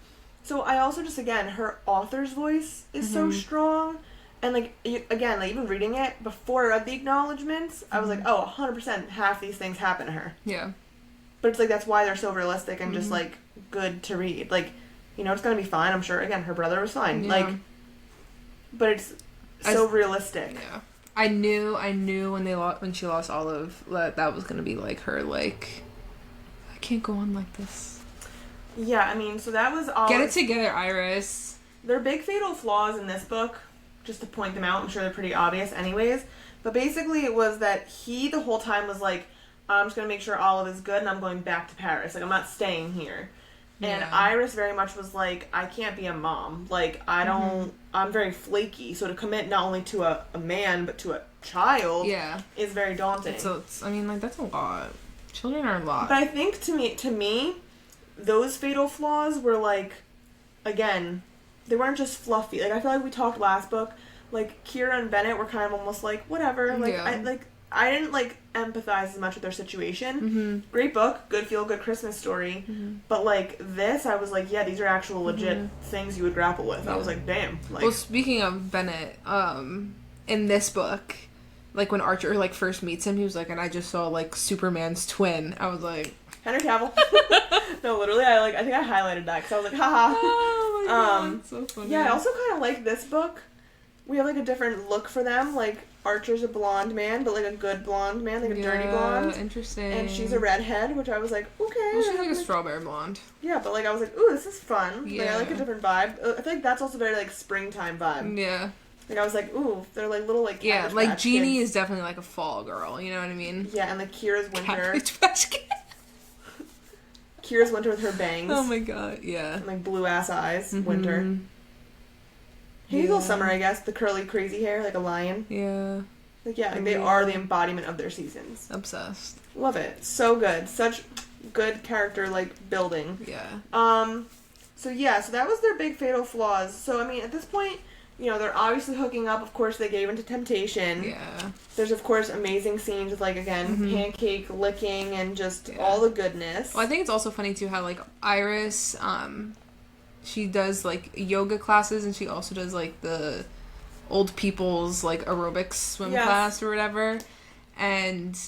S1: So I also just, again, her author's voice is so strong. And, like, again, like, even reading it, before I read the acknowledgments, I was like, oh, 100% half these things happen to her. Yeah. But it's, like, that's why they're so realistic and just, like, good to read. Like, you know, it's gonna be fine, I'm sure. Again, her brother was fine. Yeah. Like, but it's so realistic. Yeah.
S2: I knew when she lost Olive, that was gonna be, like, her, like, I can't go on like this.
S1: Yeah, I mean, so that was all.
S2: Get it together, Iris.
S1: There are big fatal flaws in this book. Just to point them out, I'm sure they're pretty obvious anyways. But basically it was that he the whole time was like, I'm just going to make sure Olive is good and I'm going back to Paris. Like, I'm not staying here. And Iris very much was like, I can't be a mom. Like, I'm very flaky. So to commit not only to a man, but to a child is very daunting.
S2: I mean, like, that's a lot. Children are a lot.
S1: But I think to me, those fatal flaws were like, again... They weren't just fluffy. Like, I feel like we talked last book, like, Kira and Bennett were kind of almost like, whatever. Like, I didn't, like, empathize as much with their situation. Great book. Good feel, good Christmas story. But, like, this, I was like, yeah, these are actual legit things you would grapple with. I was like, damn. Like,
S2: well, speaking of Bennett, in this book, like, when Archer, like, first meets him, he was like, and I just saw, like, Superman's twin. I was like...
S1: Henry Cavill. No, literally, I think I highlighted that, because I was like, haha.
S2: Oh my god, so funny.
S1: Yeah, I also kind of like this book. We have, like, a different look for them. Like, Archer's a blonde man, but, like, a good blonde man, like a dirty blonde.
S2: Interesting.
S1: And she's a redhead, which I was like, okay.
S2: Well, she's like a strawberry blonde.
S1: Yeah, but, like, I was like, ooh, this is fun.
S2: Yeah.
S1: Like, I like a different vibe. I feel like that's also very, like, springtime vibe.
S2: Yeah.
S1: Like, I was like, ooh, they're, like, little, like,
S2: Cabbage like, Jeannie is definitely, like, a fall girl, you know what I mean?
S1: Yeah, and, like, Kira's winter.
S2: Cabbage Patch Kid.
S1: Kira's winter with her bangs.
S2: Oh my god, yeah.
S1: And, like, blue-ass eyes. Winter. Hazel Summer, I guess. The curly, crazy hair, like a lion.
S2: Yeah.
S1: Like, yeah, like, they are the embodiment of their seasons.
S2: Obsessed.
S1: Love it. So good. Such good character, like, building.
S2: Yeah.
S1: So that was their big fatal flaws. So, I mean, at this point, you know, they're obviously hooking up. Of course, they gave into temptation.
S2: Yeah.
S1: There's, of course, amazing scenes with, like, again, pancake licking and just all the goodness.
S2: Well, I think it's also funny, too, how, like, Iris, she does, like, yoga classes, and she also does, like, the old people's, like, aerobics swim class or whatever. And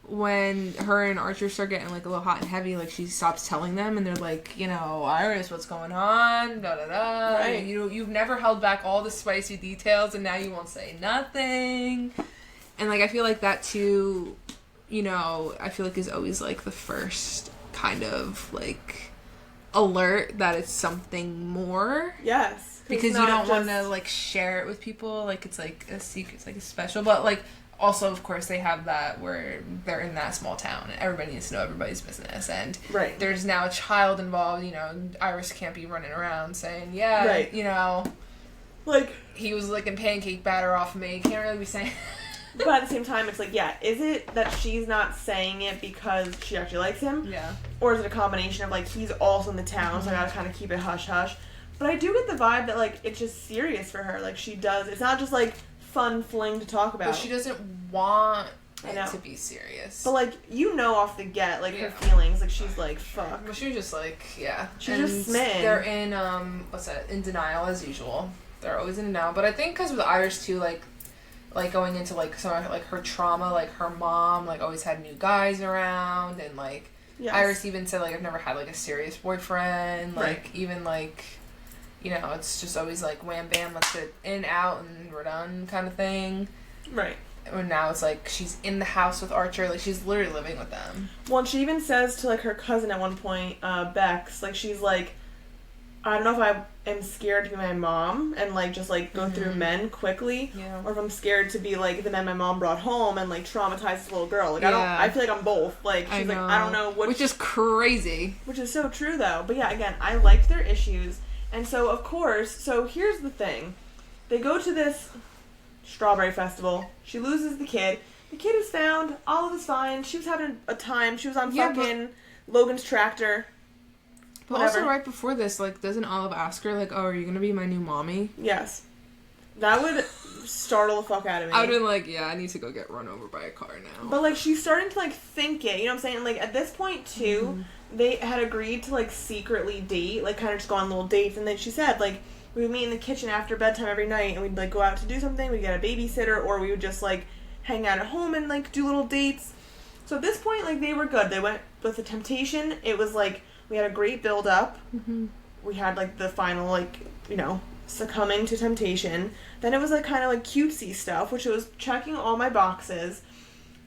S2: when her and Archer start getting, like, a little hot and heavy, like, she stops telling them, and they're like, you know, Iris, what's going on? Da-da-da. Right. You've never held back all the spicy details, and now you won't say nothing. And, like, I feel like that, too, you know, I feel like is always, like, the first kind of, like, alert that it's something more.
S1: Yes.
S2: Because you don't want to, like, share it with people. Like, it's, like, a secret. It's, like, a special. But, like, also, of course, they have that where they're in that small town and everybody needs to know everybody's business. And there's now a child involved, you know, Iris can't be running around saying, you know,
S1: like,
S2: he was licking pancake batter off of me. Can't really be saying...
S1: But at the same time, it's like, is it that she's not saying it because she actually likes him?
S2: Yeah.
S1: Or is it a combination of, like, he's also in the town, so I gotta kind of keep it hush-hush? But I do get the vibe that, like, it's just serious for her. Like, she does... It's not just, like, fun fling to talk about.
S2: But she doesn't want to be serious.
S1: But, like, you know off the get, like, her feelings. Like, she's like, fuck.
S2: But she was just like, yeah.
S1: She's just smitten.
S2: They're in, in denial as usual. They're always in denial. But I think because with Iris, too, like going into, like, some of, like, her trauma, like, her mom, like, always had new guys around, and, like, Iris even said, like, I've never had, like, a serious boyfriend. Like, even, like, you know, it's just always, like, wham, bam, let's get in, out, and we're done kind of thing.
S1: Right.
S2: And now it's like she's in the house with Archer, like she's literally living with them.
S1: Well, and she even says to like her cousin at one point, Bex, like she's like, I don't know if I am scared to be my mom and like just like go through men quickly, or if I'm scared to be like the men my mom brought home and like traumatize this little girl. Like I feel like I'm both. Like she's like, I don't know
S2: which is crazy.
S1: Which is so true though. But yeah, again, I liked their issues, and so of course, so here's the thing, they go to this Strawberry Festival. She loses the kid. The kid is found. Olive is fine. She was having a time. She was on fucking Logan's tractor.
S2: But also right before this, like, doesn't Olive ask her, like, oh, are you going to be my new mommy?
S1: Yes. That would startle the fuck out of me.
S2: I would have been like, yeah, I need to go get run over by a car now.
S1: But, like, she's starting to, like, think it. You know what I'm saying? Like, at this point, too, they had agreed to, like, secretly date. Like, kind of just go on little dates. And then she said, like, we would meet in the kitchen after bedtime every night, and we'd, like, go out to do something. We'd get a babysitter, or we would just, like, hang out at home and, like, do little dates. So at this point, like, they were good. They went with the temptation. It was, like, we had a great build-up. We had, like, the final, like, you know, succumbing to temptation. Then it was, like, kind of, like, cutesy stuff, which was checking all my boxes.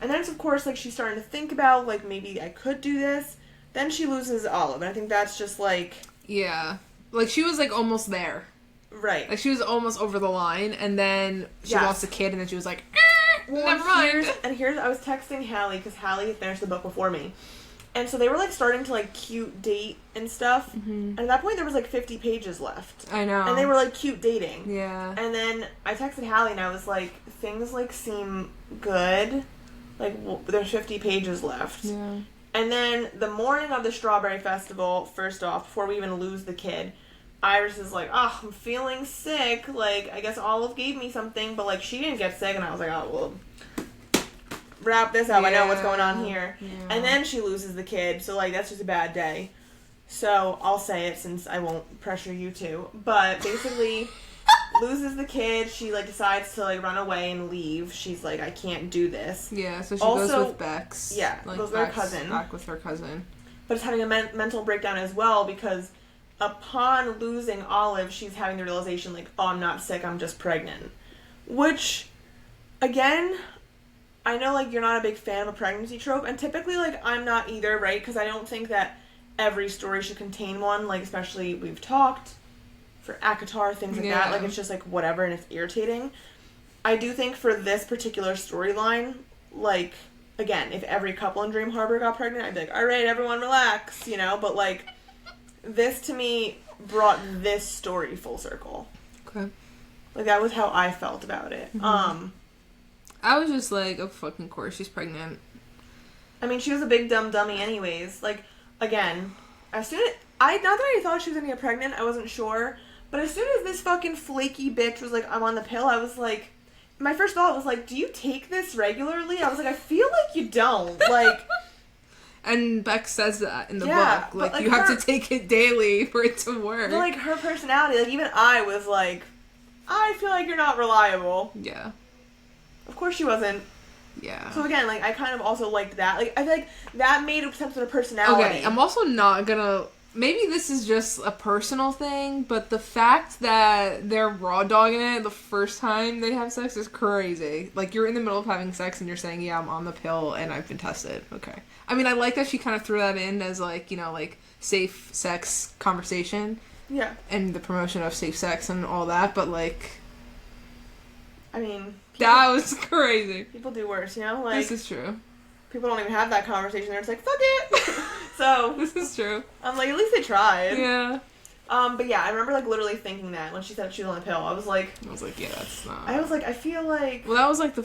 S1: And then it's, of course, like, she's starting to think about, like, maybe I could do this. Then she loses Olive, and I think that's just, like...
S2: Yeah. Like, she was, like, almost there.
S1: Right.
S2: Like, she was almost over the line, and then she lost a kid, and then she was like, never
S1: mind.
S2: And
S1: here's, I was texting Hallee, because Hallee had finished the book before me. And so they were, like, starting to, like, cute date and stuff. And at that point, there was, like, 50 pages left.
S2: I know.
S1: And they were, like, cute dating.
S2: Yeah.
S1: And then I texted Hallee, and I was like, things, like, seem good. Like, there's 50 pages left.
S2: Yeah.
S1: And then the morning of the Strawberry Festival, first off, before we even lose the kid, Iris is like, oh, I'm feeling sick. Like, I guess Olive gave me something, but, like, she didn't get sick. And I was like, oh, well, wrap this up. I know what's going on here. Yeah. And then she loses the kid. So, like, that's just a bad day. So, I'll say it since I won't pressure you to. But, basically, loses the kid. She, like, decides to, like, run away and leave. She's like, I can't do this.
S2: Yeah, so she goes with Bex.
S1: Yeah,
S2: like,
S1: goes with her cousin.
S2: Back with her cousin.
S1: But it's having a mental breakdown as well because... upon losing Olive, she's having the realization, like, oh, I'm not sick, I'm just pregnant. Which, again, I know, like, you're not a big fan of a pregnancy trope, and typically, like, I'm not either, right? Because I don't think that every story should contain one, like, especially, we've talked, for ACOTAR, things like that, like, it's just, like, whatever, and it's irritating. I do think for this particular storyline, like, again, if every couple in Dream Harbor got pregnant, I'd be like, alright, everyone relax, you know, but, like... this, to me, brought this story full circle.
S2: Okay.
S1: Like, that was how I felt about it.
S2: I was just like, of fucking course, she's pregnant.
S1: I mean, she was a big dumb dummy anyways. Like, again, as soon as... not that I thought she was gonna get pregnant, I wasn't sure. But as soon as this fucking flaky bitch was like, I'm on the pill, I was like... my first thought was like, do you take this regularly? I was like, I feel like you don't. Like...
S2: And Beck says that in the book. Like you have to take it daily for it to work.
S1: But, like, her personality, like, even I was like, I feel like you're not reliable.
S2: Yeah.
S1: Of course she wasn't.
S2: Yeah.
S1: So, again, like, I kind of also liked that. Like, I feel like that made sense of her personality.
S2: Okay, I'm also not gonna... maybe this is just a personal thing, but the fact that they're raw dogging it the first time they have sex is crazy. Like, you're in the middle of having sex and you're saying, yeah, I'm on the pill and I've been tested. Okay. I mean, I like that she kind of threw that in as, like, you know, like, safe sex conversation.
S1: Yeah. And
S2: the promotion of safe sex and all that, but, like...
S1: I mean...
S2: that was crazy.
S1: People do worse, you know? Like...
S2: this is true.
S1: People don't even have that conversation. They're just like, fuck it! So...
S2: this is true.
S1: I'm like, at least they tried.
S2: Yeah.
S1: But yeah, I remember, like, literally thinking that when she said she was on the pill. I was like, yeah,
S2: that's not...
S1: I was like, I feel like...
S2: well, that was, like,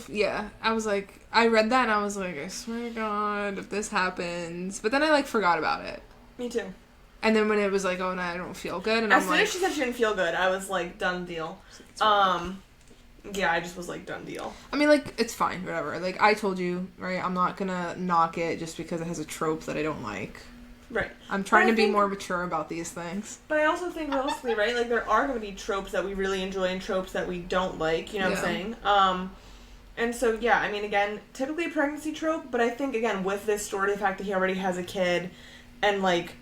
S2: I was like... I read that and I was like, I swear to God, if this happens... but then I, like, forgot about it.
S1: Me too.
S2: And then when it was like, oh, no, I don't feel good, and
S1: as soon as she said she didn't feel good, I was like, done deal. Yeah, I just was like, done deal.
S2: I mean, like, it's fine, whatever. Like, I told you, right, I'm not gonna knock it just because it has a trope that I don't like.
S1: Right.
S2: I'm trying to be more mature about these things.
S1: But I also think realistically, right, like, there are going to be tropes that we really enjoy and tropes that we don't like, you know what I'm saying? And so, yeah, I mean, again, typically a pregnancy trope, but I think, again, with this story, the fact that he already has a kid, and, like,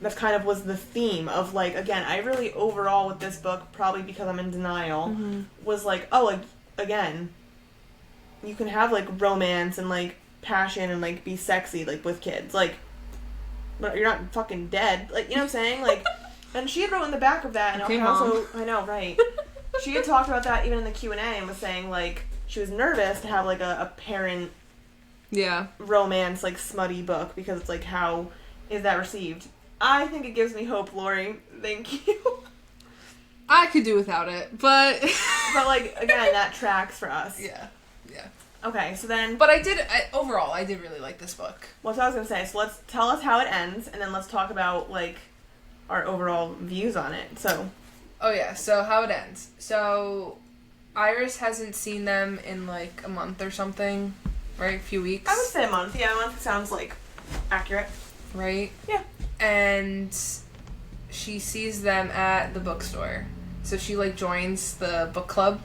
S1: that kind of was the theme of, like, again, I really, overall, with this book, probably because I'm in denial, was like, oh, like, again, you can have, like, romance and, like, passion and, like, be sexy, like, with kids. Like, but you're not fucking dead. Like, you know what I'm saying? Like, and she had wrote in the back of that, and
S2: okay,
S1: also, I know, right. She had talked about that even in the Q&A and was saying, like, she was nervous to have, like, a parent romance, like, smutty book, because it's like, how is that received? I think it gives me hope, Laurie. Thank you.
S2: I could do without it, but...
S1: But, like, again, that tracks for us.
S2: Yeah.
S1: Okay, so then...
S2: But overall, I did really like this book.
S1: Well, that's what I was going to say. So let's tell us how it ends, and then let's talk about, like, our overall views on it. So...
S2: Oh, yeah. So, how it ends. So, Iris hasn't seen them in, like, a month or something, right? A few weeks.
S1: I would say a month. Yeah, a month sounds, like, accurate.
S2: Right?
S1: Yeah.
S2: And she sees them at the bookstore. So she, like, joins the book club.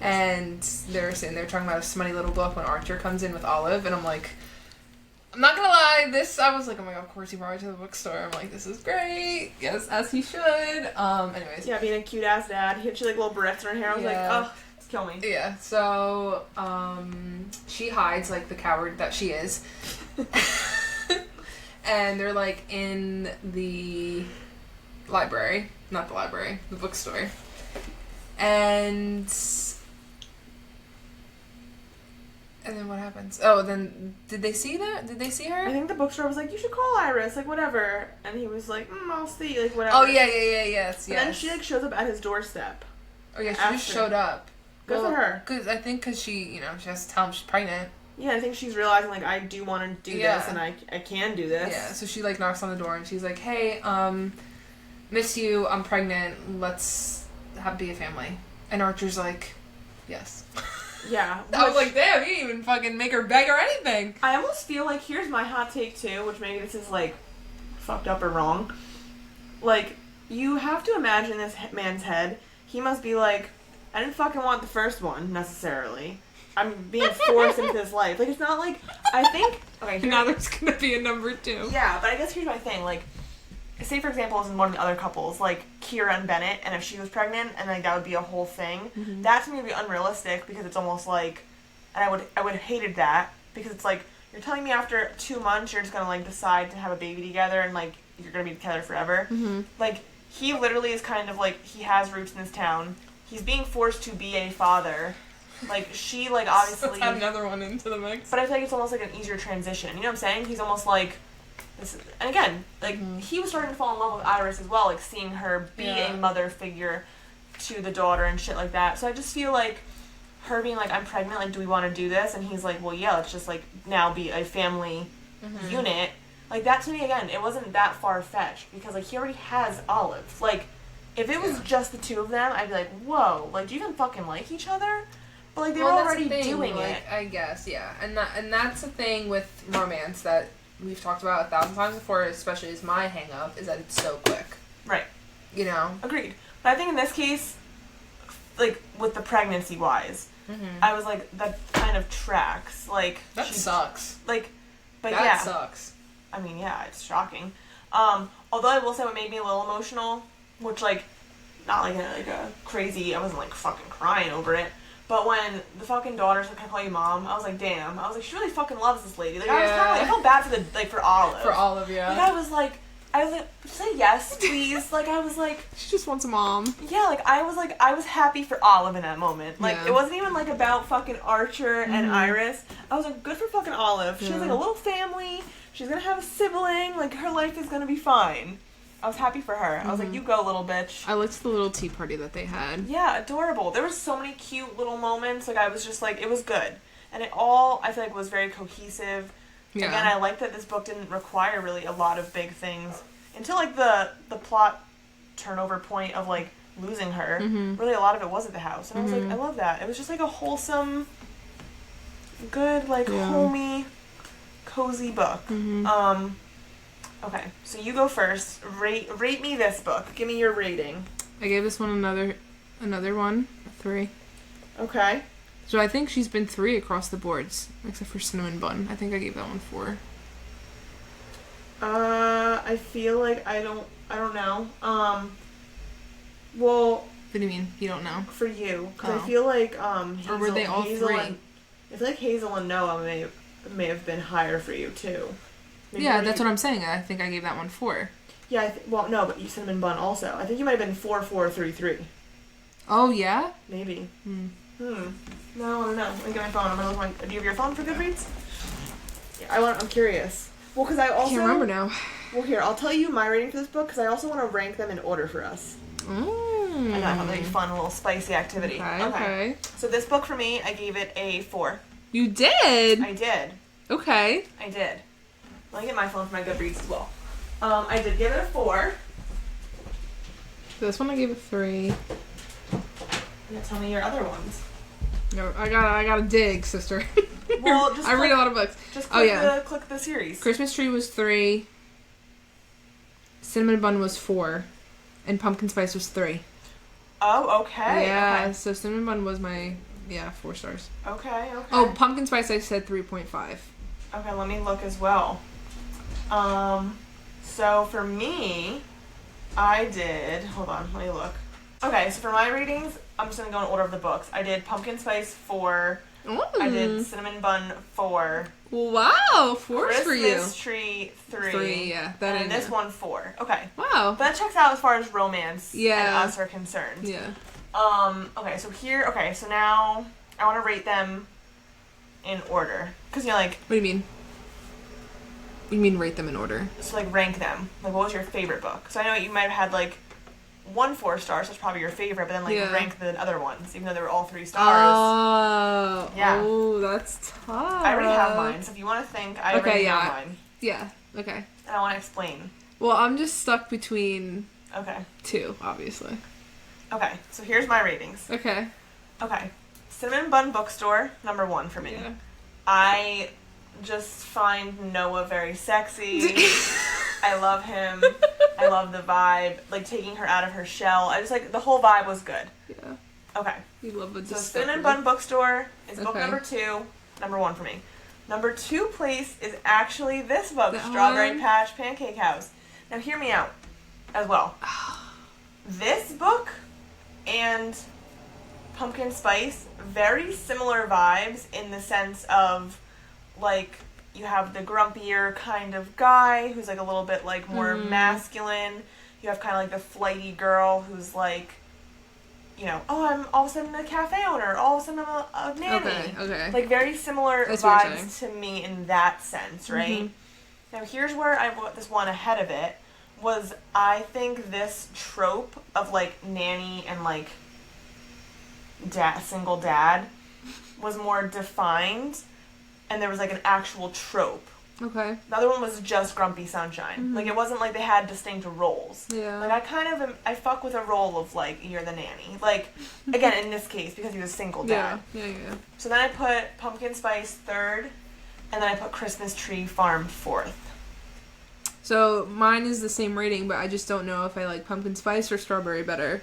S2: And they're sitting there talking about a smutty little book when Archer comes in with Olive. And I'm like, I'm not gonna lie, I was like, oh my god, of course he brought her to the bookstore. I'm like, this is great. Yes, as he should. Anyways.
S1: Yeah, being a cute-ass dad. He had like little barrettes in her hair. I was like, oh, it's kill me.
S2: Yeah, so, she hides like the coward that she is. And they're like in the library. Not the library, the bookstore. And then what happens? Oh, then did they see that? Did they see her?
S1: I think the bookstore was like, you should call Iris, like, whatever. And he was like, I'll see, like, whatever.
S2: Oh, yes.
S1: And then she, like, shows up at his doorstep.
S2: Oh, yeah, she just showed up.
S1: Good for her.
S2: I think because she has to tell him she's pregnant.
S1: Yeah, I think she's realizing, like, I do want to do this, and I can do this.
S2: Yeah, so she, like, knocks on the door, and she's like, hey, miss you, I'm pregnant, let's be a family. And Archer's like, yes.
S1: Yeah.
S2: I was like, damn, you didn't even fucking make her beg or anything.
S1: I almost feel like, here's my hot take too, which maybe this is like fucked up or wrong. Like, you have to imagine this man's head. He must be like, I didn't fucking want the first one, necessarily. I'm being forced into this life. Like, it's not like, I think, okay.
S2: Now there's gonna be a number 2.
S1: Yeah, but I guess here's my thing, like, say for example, as in one of the other couples, like Kira and Bennett, and if she was pregnant, and like that would be a whole thing. Mm-hmm. That to me would be unrealistic because it's almost like, and I would have hated that because it's like you're telling me after 2 months you're just gonna like decide to have a baby together and like you're gonna be together forever. Mm-hmm. Like he literally is kind of like he has roots in this town. He's being forced to be a father. Like she like obviously.
S2: Let's add another one into the mix.
S1: But I feel like it's almost like an easier transition. You know what I'm saying? He's almost like. And again, like, he was starting to fall in love with Iris as well, like, seeing her be a mother figure to the daughter and shit like that. So I just feel like her being like, I'm pregnant, like, do we want to do this? And he's like, well, yeah, let's just, like, now be a family unit. Like, that to me, again, it wasn't that far-fetched, because, like, he already has Olive. Like, if it was just the two of them, I'd be like, whoa, like, do you even fucking like each other? But, like, they were already doing it.
S2: I guess, yeah. And that's the thing with romance that we've talked about 1,000 times before, especially as my hang-up, is that it's so quick.
S1: Right.
S2: You know?
S1: Agreed. But I think in this case, like, with the pregnancy-wise, I was like, that kind of tracks. Like,
S2: that sucks.
S1: Like, but
S2: that
S1: yeah.
S2: That sucks.
S1: I mean, yeah, it's shocking. Although I will say what made me a little emotional, which, like, not like a crazy, I wasn't, like, fucking crying over it. But when the fucking daughter's like, can I call you mom? I was like, damn. I was like, she really fucking loves this lady. Like, I was kind of like, I felt bad for Olive.
S2: For Olive, yeah.
S1: Like, I was like, say yes, please. Like, I was like.
S2: She just wants a mom.
S1: Yeah, I was happy for Olive in that moment. Like, it wasn't even, like, about fucking Archer and Iris. I was like, good for fucking Olive. She has, like, a little family. She's gonna have a sibling. Like, her life is gonna be fine. I was happy for her. I was like, you go, little bitch.
S2: I liked the little tea party that they had.
S1: Yeah, adorable. There were so many cute little moments. Like, I was just like, it was good. And it all, I feel like, was very cohesive. Yeah. Again, I like that this book didn't require really a lot of big things. Until, like, the plot turnover point of, like, losing her. Really, a lot of it was at the house. And I was like, I love that. It was just like a wholesome, good, like, homey, cozy book. Okay, so you go first. Rate me this book. Give me your rating.
S2: I gave this one another one, a 3.
S1: Okay.
S2: So I think she's been 3 across the boards, except for Cinnamon Bun. I think I gave that one 4.
S1: I feel like I don't know. Well,
S2: What do you mean? You don't know?
S1: for you, because I feel like
S2: or were they all
S1: Hazel
S2: 3?
S1: I feel like Hazel and Noah may have been higher for you too. Maybe
S2: yeah, that's what I'm saying. I think I gave that one 4.
S1: Yeah, well, no, but you Cinnamon Bun also. I think you might have been 4, 4, 3, 3.
S2: Oh yeah?
S1: Maybe. No, I don't know. Let me get my phone. I'm gonna look. Do you have your phone for Goodreads? Yeah, I'm curious. Well, because I also
S2: can't remember now.
S1: Well, here, I'll tell you my rating for this book because I also want to rank them in order for us. I know, I thought that'd be fun, a little spicy activity.
S2: Okay.
S1: So this book for me, I gave it a 4.
S2: You did?
S1: I did.
S2: Okay.
S1: I did. Let me get my phone for my Goodreads as well. I did give it a 4.
S2: This one I gave a 3.
S1: Now tell me your other ones.
S2: No, I gotta dig, sister.
S1: Well, just
S2: I read a lot of books.
S1: Just click, click the series.
S2: Christmas Tree was 3. Cinnamon Bun was 4. And Pumpkin Spice was 3.
S1: Oh, okay.
S2: Yeah,
S1: okay.
S2: so Cinnamon Bun was my, 4 stars.
S1: Okay.
S2: Oh, Pumpkin Spice I said 3.5.
S1: Okay, let me look as well. So for me, I did, hold on, let me look. Okay, so for my ratings, I'm just going to go in order of the books. I did Pumpkin Spice 4.
S2: Ooh.
S1: I did Cinnamon Bun 4.
S2: Wow, 4
S1: Christmas
S2: for you.
S1: Tree 3.
S2: 3, yeah. That
S1: and this one 4. Okay.
S2: Wow.
S1: But that checks out as far as romance and
S2: Yeah.
S1: us are concerned.
S2: Yeah.
S1: Okay, so now I want to rate them in order. Because you're like...
S2: What do you mean? What do you mean rate them in order?
S1: So, like, rank them. Like, what was your favorite book? So I know you might have had, like, 1 4 star, so it's probably your favorite, but then, like, rank the other ones, even though they were all 3 stars.
S2: Oh.
S1: Yeah.
S2: Oh, that's tough.
S1: I already have mine, so if you want to think, I already have mine.
S2: Yeah, okay.
S1: And I want to explain.
S2: Well, I'm just stuck between
S1: Okay.
S2: 2, obviously.
S1: Okay, so here's my ratings.
S2: Okay.
S1: Okay. Cinnamon Bun Bookstore, number 1 for me.
S2: Yeah.
S1: I just find Noah very sexy. I love him. I love the vibe. Like, taking her out of her shell. I just, like, the whole vibe was good.
S2: Yeah.
S1: Okay.
S2: You love a
S1: So Cinnamon Bun Bookstore is book
S2: Okay.
S1: number 2. Number 1 for me. Number 2 place is actually this book,
S2: That
S1: Strawberry
S2: one?
S1: Patch Pancake House. Now, hear me out as well. This book and Pumpkin Spice, very similar vibes in the sense of, like, you have the grumpier kind of guy who's, like, a little bit, like, more masculine. You have kind of, like, the flighty girl who's, like, you know, oh, I'm all of a sudden a cafe owner. All of a sudden I'm a nanny.
S2: Okay.
S1: Like, very similar
S2: That's what you're
S1: vibes to me in that sense, right? Now, here's where I put this one ahead of it, was I think this trope of, like, nanny and, like, single dad was more defined, and there was, like, an actual trope.
S2: Okay.
S1: The other one was just Grumpy Sunshine. Like, it wasn't like they had distinct roles.
S2: Yeah.
S1: Like, I kind of I fuck with a role of, like, you're the nanny. Like, again, in this case, because he was a single dad.
S2: Yeah.
S1: So then I put Pumpkin Spice 3rd, and then I put Christmas Tree Farm 4th.
S2: So mine is the same rating, but I just don't know if I like Pumpkin Spice or Strawberry better.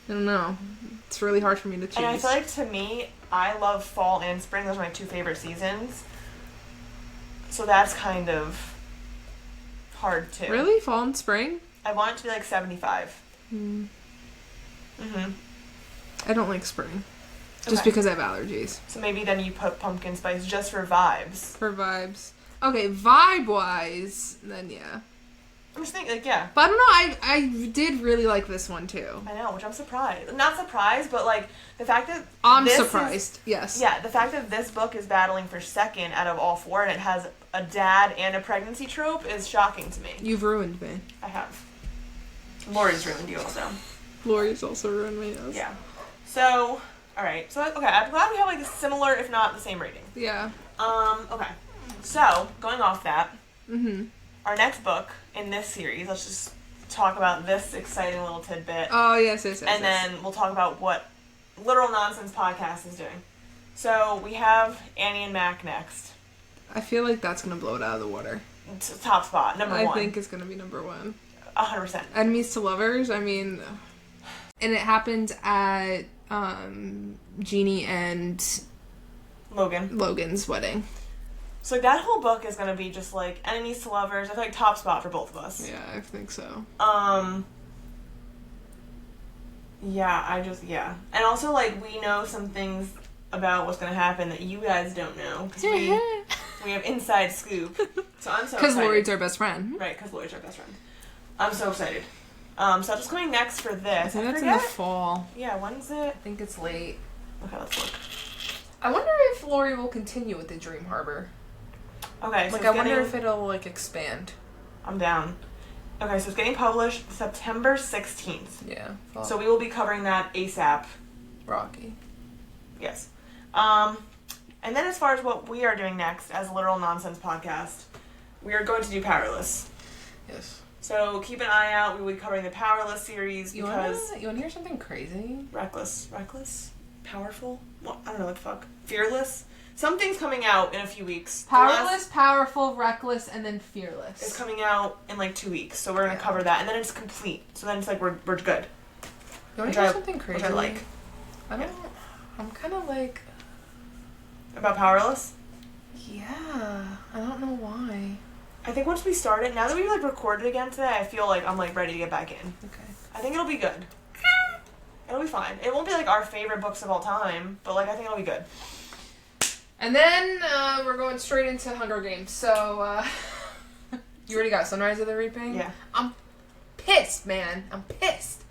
S2: I don't know. It's really hard for me to choose.
S1: And I feel like, to me, I love fall and spring. Those are my 2 favorite seasons. So that's kind of hard, too.
S2: Really? Fall and spring?
S1: I want it to be, like, 75.
S2: I don't like spring. Just
S1: Okay.
S2: because I have allergies.
S1: So maybe then you put Pumpkin Spice just for vibes.
S2: For vibes. Okay, vibe-wise, then yeah.
S1: I'm just thinking, like, yeah.
S2: But I don't know, I did really like this one, too.
S1: I know, which I'm surprised. Not surprised, but, like, the fact that
S2: I'm
S1: this
S2: surprised, yes.
S1: Yeah, the fact that this book is battling for 2nd out of all 4, and it has a dad and a pregnancy trope is shocking to me.
S2: You've ruined me.
S1: I have. Laurie's ruined you also.
S2: Laurie's also ruined me, yes.
S1: Yeah. So, alright. So, okay, I'm glad we have, like, a similar, if not the same rating.
S2: Yeah.
S1: Okay. So, going off that,
S2: Mm-hmm.
S1: our next book in this series, let's just talk about this exciting little tidbit.
S2: Oh, yes.
S1: And then we'll talk about what Literal Nonsense Podcast is doing. So we have Annie and Mac next.
S2: I feel like that's going to blow it out of the water.
S1: Top spot, number one.
S2: I think it's going to be number one.
S1: 100%.
S2: Enemies to lovers, I mean... And it happened at Jeannie and... Logan's wedding.
S1: So like, that whole book is going to be just like enemies to lovers. I feel like top spot for both of us.
S2: Yeah, I think so.
S1: Yeah. And also, like, we know some things about what's going to happen that you guys don't know. Because we have inside scoop. So I'm so excited.
S2: Because Laurie's our best friend.
S1: Right, because Laurie's our best friend. I'm so excited. So just coming next for this.
S2: I think that's in the fall.
S1: Yeah, when's it?
S2: I think it's late.
S1: Okay, let's look.
S2: I wonder if Laurie will continue with the Dream Harbor.
S1: Okay, so
S2: like, I wonder if it'll, like, expand.
S1: I'm down. Okay, so it's getting published September 16th.
S2: Yeah.
S1: Fall. So we will be covering that ASAP.
S2: Rocky.
S1: Yes. And then as far as what we are doing next as a Literal Nonsense Podcast, we are going to do Powerless.
S2: Yes.
S1: So keep an eye out. We will be covering the Powerless series because...
S2: You wanna hear something crazy?
S1: Reckless? Powerful? Well, I don't know what the fuck. Fearless? Something's coming out in a few weeks.
S2: Powerless, powerful, reckless, and then fearless.
S1: It's coming out in like 2 weeks, so we're gonna cover that, and then it's complete. So then it's like we're good.
S2: You wanna hear something crazy?
S1: Which I like.
S2: I'm kind of like...
S1: About Powerless?
S2: Yeah. I don't know why.
S1: I think once we start it, now that we've like recorded again today, I feel like I'm like ready to get back in.
S2: Okay.
S1: I think it'll be good. It'll be fine. It won't be like our favorite books of all time, but like I think it'll be good.
S2: And then we're going straight into Hunger Games. So you already got Sunrise of the Reaping?
S1: Yeah.
S2: I'm pissed, man. I'm pissed.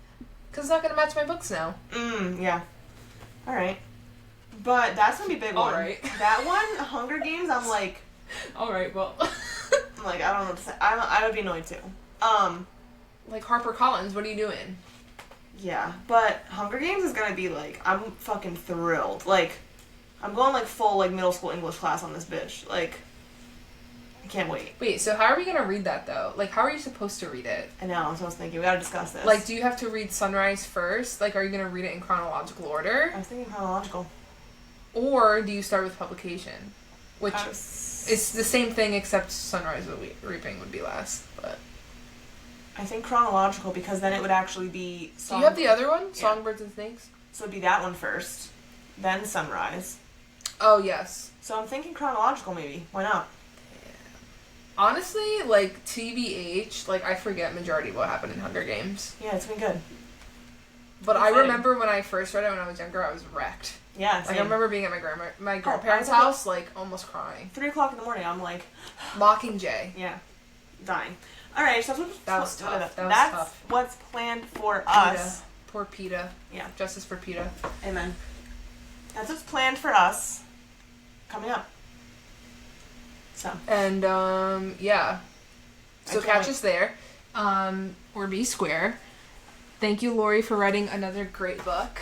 S2: Because it's not going to match my books now.
S1: Yeah. Alright. But that's going to be a big one.
S2: Alright.
S1: That one, Hunger Games, I'm like...
S2: Alright, well...
S1: I'm like, I don't know what to say. I would be annoyed too.
S2: Like HarperCollins, what are you doing?
S1: Yeah, but Hunger Games is going to be like... I'm fucking thrilled. Like... I'm going, like, full, like, middle school English class on this bitch. Like, I can't wait.
S2: Wait, so how are we going to read that, though? Like, how are you supposed to read it?
S1: I know, that's what I was thinking. We gotta discuss this.
S2: Like, do you have to read Sunrise first? Like, are you going to read it in chronological order?
S1: I was thinking chronological.
S2: Or do you start with publication? Which is the same thing, except Sunrise of the Reaping would be last, but...
S1: I think chronological, because then it would actually be...
S2: Do you have the other one? Songbirds and Snakes?
S1: So it'd be that one first. Then Sunrise.
S2: Oh, yes.
S1: So I'm thinking chronological, maybe. Why not?
S2: Yeah. Honestly, like, TBH, like, I forget majority of what happened in Hunger Games.
S1: Yeah, it's been good.
S2: But I remember when I first read it when I was younger, I was wrecked.
S1: Yeah, same.
S2: Like, I remember being at my grandparents' house, like, almost crying.
S1: 3 o'clock in the morning, I'm like...
S2: Mockingjay.
S1: Yeah. Dying. Alright, so
S2: that was tough.
S1: That's what's planned for us.
S2: Poor PETA.
S1: Yeah.
S2: Justice for PETA.
S1: Amen. That's what's planned for us coming up. So.
S2: And, yeah. So catch us there. Or be square. Thank you, Laurie, for writing another great book.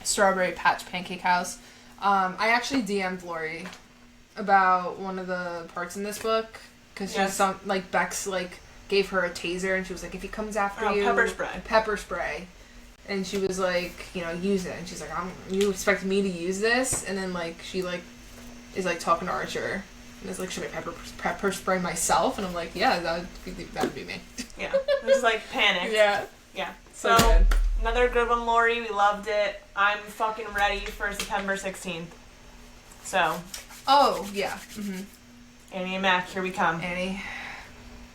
S2: Strawberry Patch Pancake House. I actually DM'd Laurie about one of the parts in this book. Because Bex, like, gave her a taser and she was like, if he comes after you...
S1: Pepper spray.
S2: Pepper spray. And she was like, you know, use it. And she's like, you expect me to use this? And then, like, she, like, is, like, talking to Archer. And is like, should I pepper spray myself? And I'm like, yeah, that would be me.
S1: Yeah. Just, like, panicked.
S2: Yeah.
S1: Yeah. So good. Another good one, Laurie. We loved it. I'm fucking ready for September 16th. So.
S2: Oh, yeah. Mm-hmm.
S1: Annie and Mac, here we come.
S2: Annie.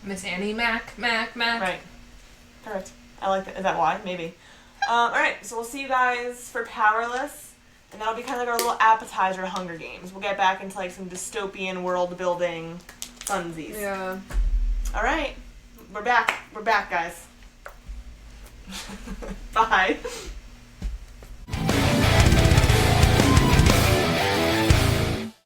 S2: Miss Annie Mac.
S1: Right. Perfect. I like that. Is that why? Maybe. Alright, so we'll see you guys for Powerless, and that'll be kind of like our little appetizer to Hunger Games. We'll get back into like some dystopian world-building funsies.
S2: Yeah.
S1: Alright, we're back. We're back, guys. Bye.